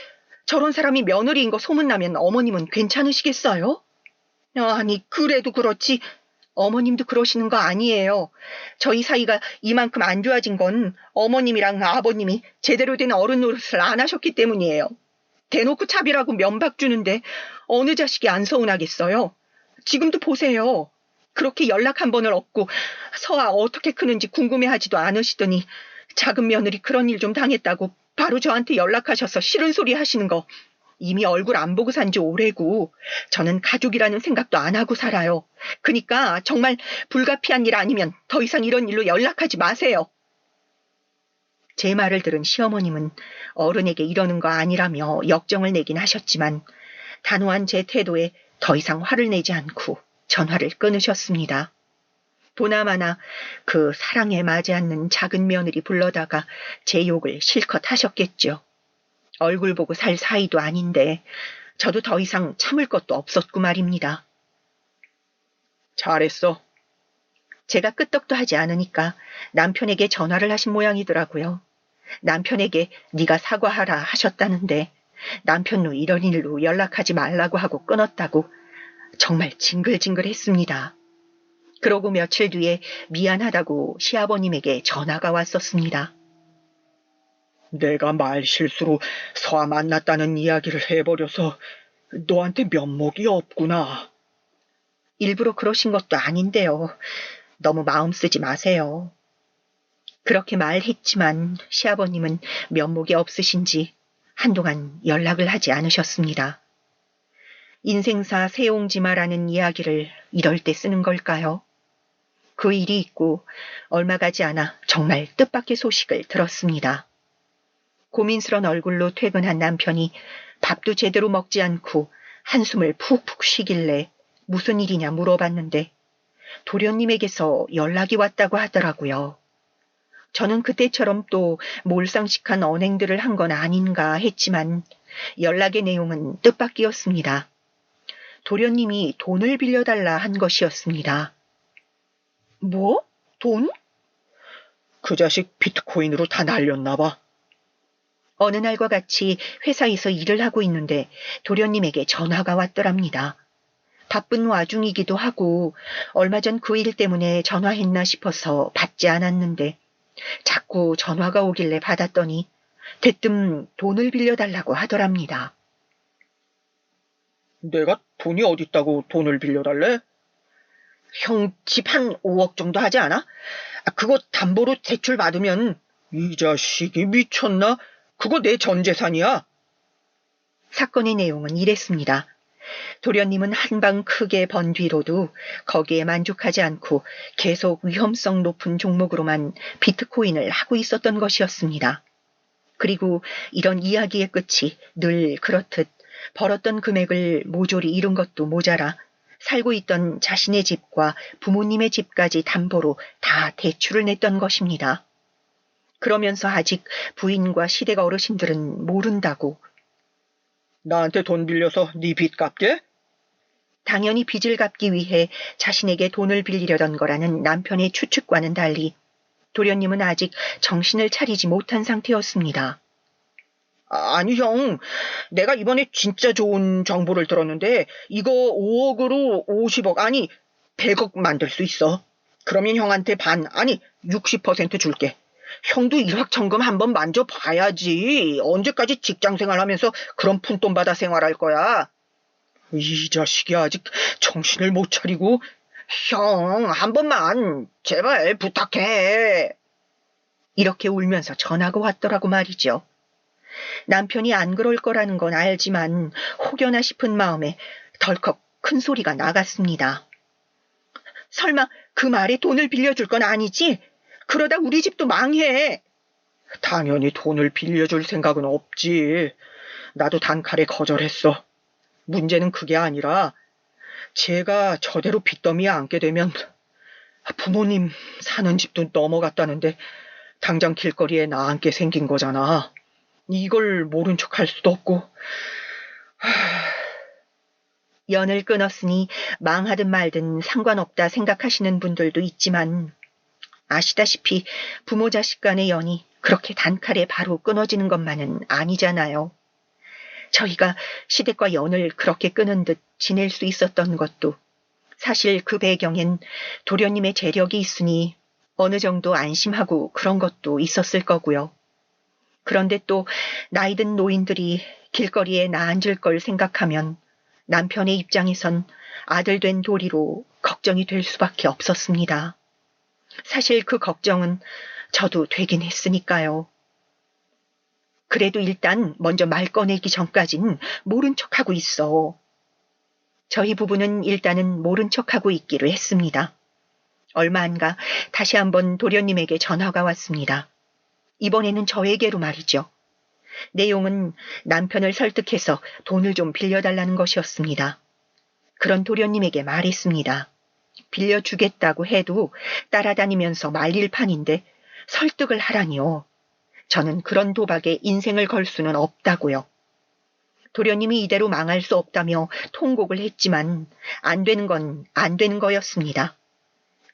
저런 사람이 며느리인 거 소문나면 어머님은 괜찮으시겠어요? 아니 그래도 그렇지 어머님도 그러시는 거 아니에요. 저희 사이가 이만큼 안 좋아진 건 어머님이랑 아버님이 제대로 된 어른 노릇을 안 하셨기 때문이에요. 대놓고 차별하고 면박 주는데 어느 자식이 안 서운하겠어요? 지금도 보세요. 그렇게 연락 한 번을 얻고 서아 어떻게 크는지 궁금해하지도 않으시더니 작은 며느리 그런 일 좀 당했다고 바로 저한테 연락하셔서 싫은 소리 하시는 거 이미 얼굴 안 보고 산 지 오래고 저는 가족이라는 생각도 안 하고 살아요. 그러니까 정말 불가피한 일 아니면 더 이상 이런 일로 연락하지 마세요. 제 말을 들은 시어머님은 어른에게 이러는 거 아니라며 역정을 내긴 하셨지만 단호한 제 태도에 더 이상 화를 내지 않고 전화를 끊으셨습니다. 보나마나 그 사랑에 맞지 않는 작은 며느리 불러다가 제 욕을 실컷 하셨겠죠. 얼굴 보고 살 사이도 아닌데 저도 더 이상 참을 것도 없었고 말입니다. 잘했어. 제가 끄떡도 하지 않으니까 남편에게 전화를 하신 모양이더라고요. 남편에게 네가 사과하라 하셨다는데 남편도 이런 일로 연락하지 말라고 하고 끊었다고 정말 징글징글했습니다. 그러고 며칠 뒤에 미안하다고 시아버님에게 전화가 왔었습니다. 내가 말실수로 서아 만났다는 이야기를 해버려서 너한테 면목이 없구나. 일부러 그러신 것도 아닌데요. 너무 마음 쓰지 마세요. 그렇게 말했지만 시아버님은 면목이 없으신지 한동안 연락을 하지 않으셨습니다. 인생사 세옹지마라는 이야기를 이럴 때 쓰는 걸까요? 그 일이 있고 얼마 가지 않아 정말 뜻밖의 소식을 들었습니다. 고민스런 얼굴로 퇴근한 남편이 밥도 제대로 먹지 않고 한숨을 푹푹 쉬길래 무슨 일이냐 물어봤는데 도련님에게서 연락이 왔다고 하더라고요. 저는 그때처럼 또 몰상식한 언행들을 한 건 아닌가 했지만 연락의 내용은 뜻밖이었습니다. 도련님이 돈을 빌려달라 한 것이었습니다. 뭐? 돈? 그 자식 비트코인으로 다 날렸나 봐. 어느 날과 같이 회사에서 일을 하고 있는데 도련님에게 전화가 왔더랍니다. 바쁜 와중이기도 하고 얼마 전 그 일 때문에 전화했나 싶어서 받지 않았는데 자꾸 전화가 오길래 받았더니 대뜸 돈을 빌려달라고 하더랍니다. 내가 돈이 어딨다고 돈을 빌려달래? 형 집 한 5억 정도 하지 않아? 그거 담보로 대출 받으면. 이 자식이 미쳤나? 그거 내 전 재산이야. 사건의 내용은 이랬습니다. 도련님은 한 방 크게 번 뒤로도 거기에 만족하지 않고 계속 위험성 높은 종목으로만 비트코인을 하고 있었던 것이었습니다. 그리고 이런 이야기의 끝이 늘 그렇듯 벌었던 금액을 모조리 잃은 것도 모자라 살고 있던 자신의 집과 부모님의 집까지 담보로 다 대출을 냈던 것입니다. 그러면서 아직 부인과 시댁 어르신들은 모른다고. 나한테 돈 빌려서 네 빚 갚게? 당연히 빚을 갚기 위해 자신에게 돈을 빌리려던 거라는 남편의 추측과는 달리 도련님은 아직 정신을 차리지 못한 상태였습니다. 아니 형, 내가 이번에 진짜 좋은 정보를 들었는데 이거 5억으로 50억 아니 100억 만들 수 있어. 그러면 형한테 반 아니 60% 줄게. 형도 일확천금 한번 만져봐야지. 언제까지 직장생활하면서 그런 푼돈 받아 생활할 거야. 이 자식이 아직 정신을 못 차리고. 형, 한 번만 제발 부탁해. 이렇게 울면서 전화가 왔더라고 말이죠. 남편이 안 그럴 거라는 건 알지만 혹여나 싶은 마음에 덜컥 큰 소리가 나갔습니다. 설마 그 말에 돈을 빌려줄 건 아니지? 그러다 우리 집도 망해. 당연히 돈을 빌려줄 생각은 없지. 나도 단칼에 거절했어. 문제는 그게 아니라 제가 저대로 빚더미에 앉게 되면 부모님 사는 집도 넘어갔다는데 당장 길거리에 나 앉게 생긴 거잖아. 이걸 모른 척 할 수도 없고. 연을 끊었으니 망하든 말든 상관없다 생각하시는 분들도 있지만 아시다시피 부모 자식 간의 연이 그렇게 단칼에 바로 끊어지는 것만은 아니잖아요. 저희가 시댁과 연을 그렇게 끊은 듯 지낼 수 있었던 것도 사실 그 배경엔 도련님의 재력이 있으니 어느 정도 안심하고 그런 것도 있었을 거고요. 그런데 또 나이든 노인들이 길거리에 나앉을 걸 생각하면 남편의 입장에선 아들 된 도리로 걱정이 될 수밖에 없었습니다. 사실 그 걱정은 저도 되긴 했으니까요. 그래도 일단 먼저 말 꺼내기 전까진 모른 척하고 있어. 저희 부부는 일단은 모른 척하고 있기로 했습니다. 얼마 안 가 다시 한번 도련님에게 전화가 왔습니다. 이번에는 저에게로 말이죠. 내용은 남편을 설득해서 돈을 좀 빌려달라는 것이었습니다. 그런 도련님에게 말했습니다. 빌려주겠다고 해도 따라다니면서 말릴 판인데 설득을 하라니요. 저는 그런 도박에 인생을 걸 수는 없다고요. 도련님이 이대로 망할 수 없다며 통곡을 했지만 안 되는 건 안 되는 거였습니다.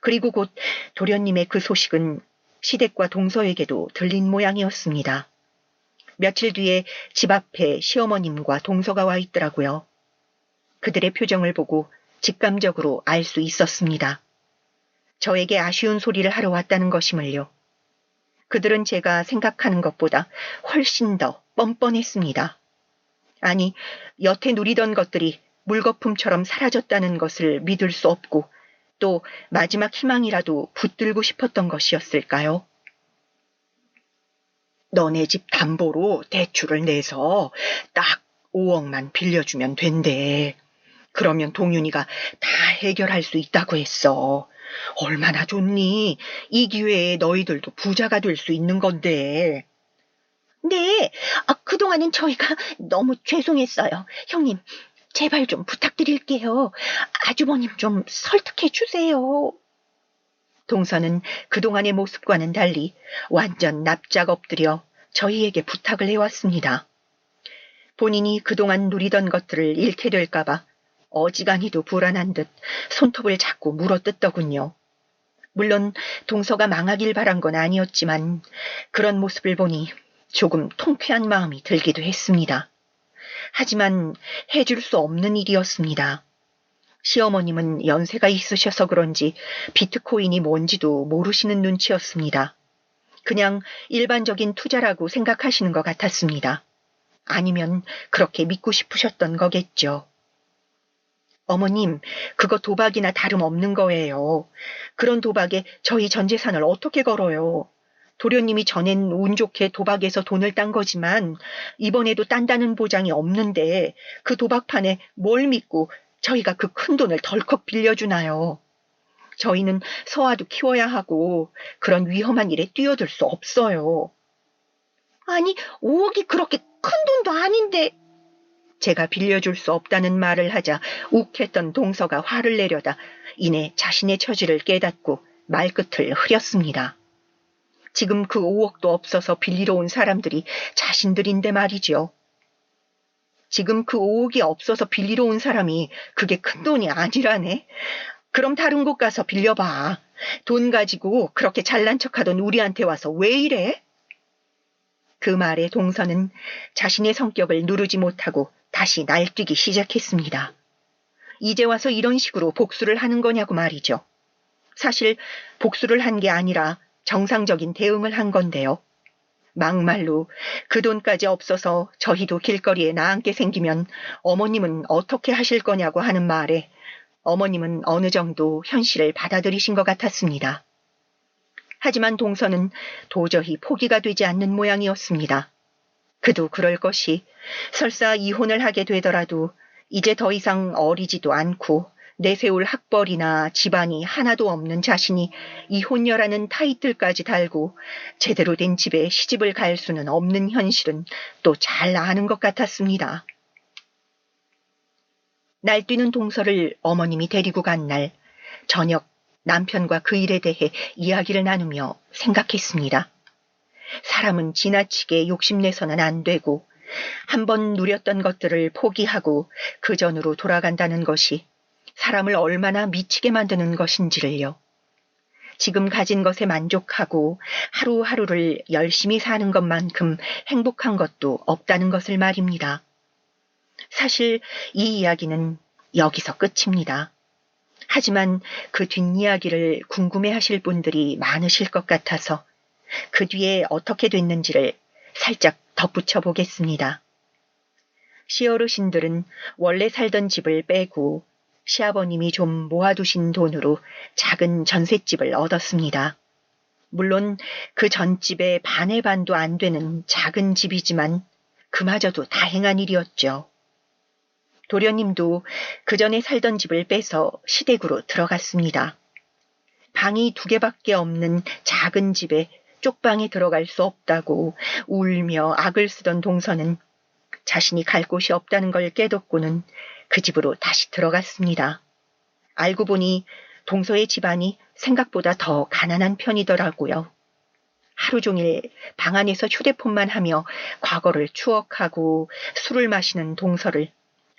그리고 곧 도련님의 그 소식은 시댁과 동서에게도 들린 모양이었습니다. 며칠 뒤에 집 앞에 시어머님과 동서가 와 있더라고요. 그들의 표정을 보고 직감적으로 알 수 있었습니다. 저에게 아쉬운 소리를 하러 왔다는 것임을요. 그들은 제가 생각하는 것보다 훨씬 더 뻔뻔했습니다. 아니, 여태 누리던 것들이 물거품처럼 사라졌다는 것을 믿을 수 없고 또 마지막 희망이라도 붙들고 싶었던 것이었을까요? 너네 집 담보로 대출을 내서 딱 5억만 빌려주면 된대. 그러면 동윤이가 다 해결할 수 있다고 했어. 얼마나 좋니? 이 기회에 너희들도 부자가 될 수 있는 건데. 네, 그동안은 저희가 너무 죄송했어요. 형님, 제발 좀 부탁드릴게요. 아주버님 좀 설득해 주세요. 동서는 그동안의 모습과는 달리 완전 납작 엎드려 저희에게 부탁을 해왔습니다. 본인이 그동안 누리던 것들을 잃게 될까봐 어지간히도 불안한 듯 손톱을 자꾸 물어뜯더군요. 물론 동서가 망하길 바란 건 아니었지만 그런 모습을 보니 조금 통쾌한 마음이 들기도 했습니다. 하지만 해줄 수 없는 일이었습니다. 시어머님은 연세가 있으셔서 그런지 비트코인이 뭔지도 모르시는 눈치였습니다. 그냥 일반적인 투자라고 생각하시는 것 같았습니다. 아니면 그렇게 믿고 싶으셨던 거겠죠. 어머님, 그거 도박이나 다름없는 거예요. 그런 도박에 저희 전 재산을 어떻게 걸어요? 도련님이 전엔 운 좋게 도박에서 돈을 딴 거지만 이번에도 딴다는 보장이 없는데 그 도박판에 뭘 믿고 저희가 그 큰 돈을 덜컥 빌려주나요? 저희는 서아도 키워야 하고 그런 위험한 일에 뛰어들 수 없어요. 아니, 5억이 그렇게 큰 돈도 아닌데. 제가 빌려줄 수 없다는 말을 하자 욱했던 동서가 화를 내려다 이내 자신의 처지를 깨닫고 말끝을 흐렸습니다. 지금 그 5억도 없어서 빌리러 온 사람들이 자신들인데 말이죠. 지금 그 5억이 없어서 빌리러 온 사람이 그게 큰 돈이 아니라네. 그럼 다른 곳 가서 빌려봐. 돈 가지고 그렇게 잘난 척하던 우리한테 와서 왜 이래? 그 말에 동서는 자신의 성격을 누르지 못하고 다시 날뛰기 시작했습니다. 이제 와서 이런 식으로 복수를 하는 거냐고 말이죠. 사실 복수를 한 게 아니라 정상적인 대응을 한 건데요. 막말로 그 돈까지 없어서 저희도 길거리에 나앉게 생기면 어머님은 어떻게 하실 거냐고 하는 말에 어머님은 어느 정도 현실을 받아들이신 것 같았습니다. 하지만 동서는 도저히 포기가 되지 않는 모양이었습니다. 그도 그럴 것이 설사 이혼을 하게 되더라도 이제 더 이상 어리지도 않고 내세울 학벌이나 집안이 하나도 없는 자신이 이혼녀라는 타이틀까지 달고 제대로 된 집에 시집을 갈 수는 없는 현실은 또 잘 아는 것 같았습니다. 날뛰는 동서를 어머님이 데리고 간 날 저녁 남편과 그 일에 대해 이야기를 나누며 생각했습니다. 사람은 지나치게 욕심내서는 안 되고 한번 누렸던 것들을 포기하고 그 전으로 돌아간다는 것이 사람을 얼마나 미치게 만드는 것인지를요. 지금 가진 것에 만족하고 하루하루를 열심히 사는 것만큼 행복한 것도 없다는 것을 말입니다. 사실 이 이야기는 여기서 끝입니다. 하지만 그 뒷이야기를 궁금해하실 분들이 많으실 것 같아서 그 뒤에 어떻게 됐는지를 살짝 덧붙여 보겠습니다. 시어르신들은 원래 살던 집을 빼고 시아버님이 좀 모아두신 돈으로 작은 전셋집을 얻었습니다. 물론 그 전집의 반의 반도 안 되는 작은 집이지만 그마저도 다행한 일이었죠. 도련님도 그 전에 살던 집을 빼서 시댁으로 들어갔습니다. 방이 2개밖에 없는 작은 집에 쪽방에 들어갈 수 없다고 울며 악을 쓰던 동서는 자신이 갈 곳이 없다는 걸 깨닫고는 그 집으로 다시 들어갔습니다. 알고 보니 동서의 집안이 생각보다 더 가난한 편이더라고요. 하루 종일 방 안에서 휴대폰만 하며 과거를 추억하고 술을 마시는 동서를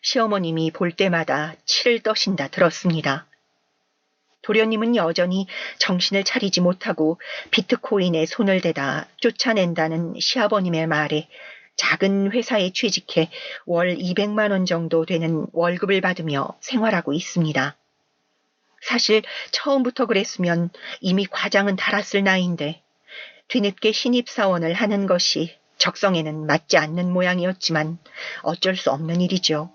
시어머님이 볼 때마다 치를 떠신다 들었습니다. 도련님은 여전히 정신을 차리지 못하고 비트코인에 손을 대다 쫓아낸다는 시아버님의 말에 작은 회사에 취직해 월 200만 원 정도 되는 월급을 받으며 생활하고 있습니다. 사실 처음부터 그랬으면 이미 과장은 달았을 나이인데 뒤늦게 신입사원을 하는 것이 적성에는 맞지 않는 모양이었지만 어쩔 수 없는 일이죠.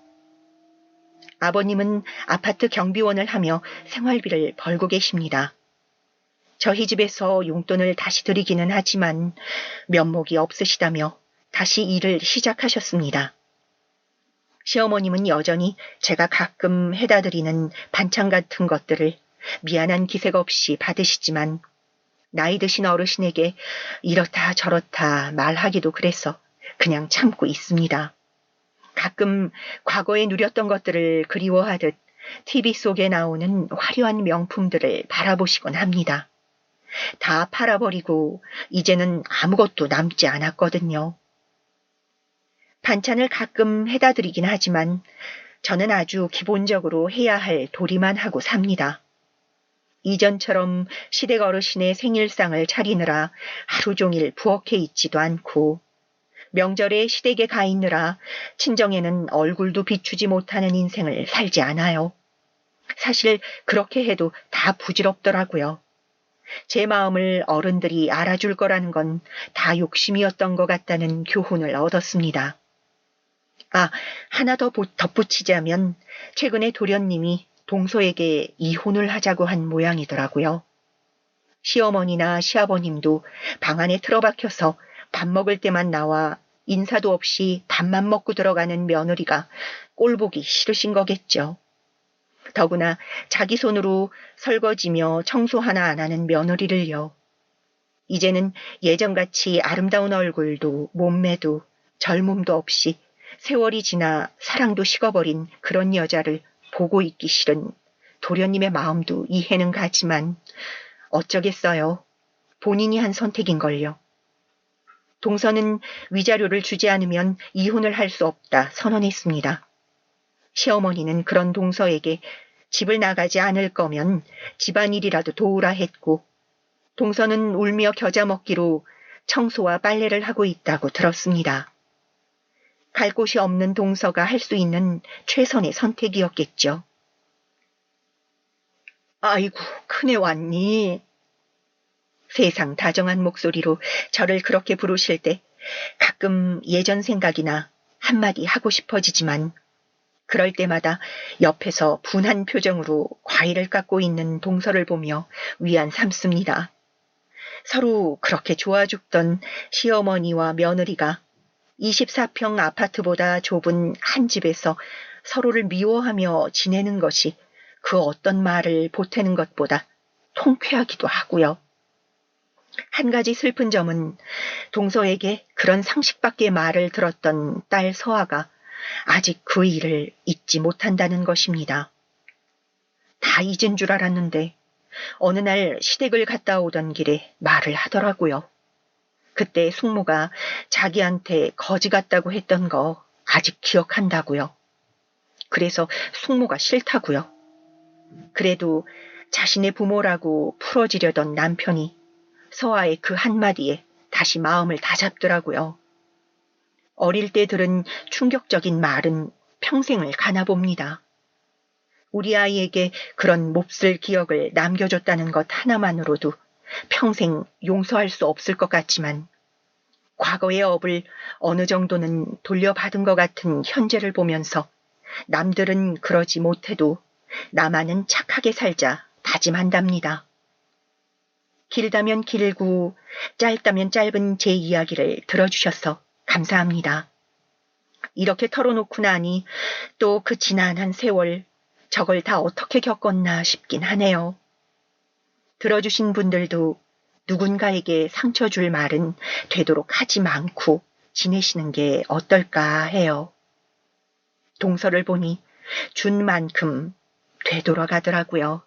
아버님은 아파트 경비원을 하며 생활비를 벌고 계십니다. 저희 집에서 용돈을 다시 드리기는 하지만 면목이 없으시다며 다시 일을 시작하셨습니다. 시어머님은 여전히 제가 가끔 해다 드리는 반찬 같은 것들을 미안한 기색 없이 받으시지만 나이 드신 어르신에게 이렇다 저렇다 말하기도 그래서 그냥 참고 있습니다. 가끔 과거에 누렸던 것들을 그리워하듯 TV 속에 나오는 화려한 명품들을 바라보시곤 합니다. 다 팔아버리고 이제는 아무것도 남지 않았거든요. 반찬을 가끔 해다 드리긴 하지만 저는 아주 기본적으로 해야 할 도리만 하고 삽니다. 이전처럼 시댁 어르신의 생일상을 차리느라 하루 종일 부엌에 있지도 않고 명절에 시댁에 가 있느라 친정에는 얼굴도 비추지 못하는 인생을 살지 않아요. 사실 그렇게 해도 다 부질없더라고요. 제 마음을 어른들이 알아줄 거라는 건 다 욕심이었던 것 같다는 교훈을 얻었습니다. 하나 더 덧붙이자면 최근에 도련님이 동서에게 이혼을 하자고 한 모양이더라고요. 시어머니나 시아버님도 방 안에 틀어박혀서 밥 먹을 때만 나와 인사도 없이 밥만 먹고 들어가는 며느리가 꼴보기 싫으신 거겠죠. 더구나 자기 손으로 설거지며 청소 하나 안 하는 며느리를요. 이제는 예전같이 아름다운 얼굴도 몸매도 젊음도 없이 세월이 지나 사랑도 식어버린 그런 여자를 보고 있기 싫은 도련님의 마음도 이해는 가지만 어쩌겠어요. 본인이 한 선택인걸요. 동서는 위자료를 주지 않으면 이혼을 할 수 없다 선언했습니다. 시어머니는 그런 동서에게 집을 나가지 않을 거면 집안일이라도 도우라 했고 동서는 울며 겨자 먹기로 청소와 빨래를 하고 있다고 들었습니다. 갈 곳이 없는 동서가 할 수 있는 최선의 선택이었겠죠. 아이고, 큰애 왔니? 세상 다정한 목소리로 저를 그렇게 부르실 때 가끔 예전 생각이나 한마디 하고 싶어지지만 그럴 때마다 옆에서 분한 표정으로 과일을 깎고 있는 동서를 보며 위안 삼습니다. 서로 그렇게 좋아 죽던 시어머니와 며느리가 24평 아파트보다 좁은 한 집에서 서로를 미워하며 지내는 것이 그 어떤 말을 보태는 것보다 통쾌하기도 하고요. 한 가지 슬픈 점은 동서에게 그런 상식밖의 말을 들었던 딸 서아가 아직 그 일을 잊지 못한다는 것입니다. 다 잊은 줄 알았는데 어느 날 시댁을 갔다 오던 길에 말을 하더라고요. 그때 숙모가 자기한테 거지 같다고 했던 거 아직 기억한다고요. 그래서 숙모가 싫다고요. 그래도 자신의 부모라고 풀어지려던 남편이 서아의 그 한마디에 다시 마음을 다잡더라고요. 어릴 때 들은 충격적인 말은 평생을 가나 봅니다. 우리 아이에게 그런 몹쓸 기억을 남겨줬다는 것 하나만으로도 평생 용서할 수 없을 것 같지만 과거의 업을 어느 정도는 돌려받은 것 같은 현재를 보면서 남들은 그러지 못해도 나만은 착하게 살자 다짐한답니다. 길다면 길고 짧다면 짧은 제 이야기를 들어주셔서 감사합니다. 이렇게 털어놓고 나니 또 그 지난한 세월 저걸 다 어떻게 겪었나 싶긴 하네요. 들어주신 분들도 누군가에게 상처 줄 말은 되도록 하지 않고 지내시는 게 어떨까 해요. 동서를 보니 준 만큼 되돌아가더라고요.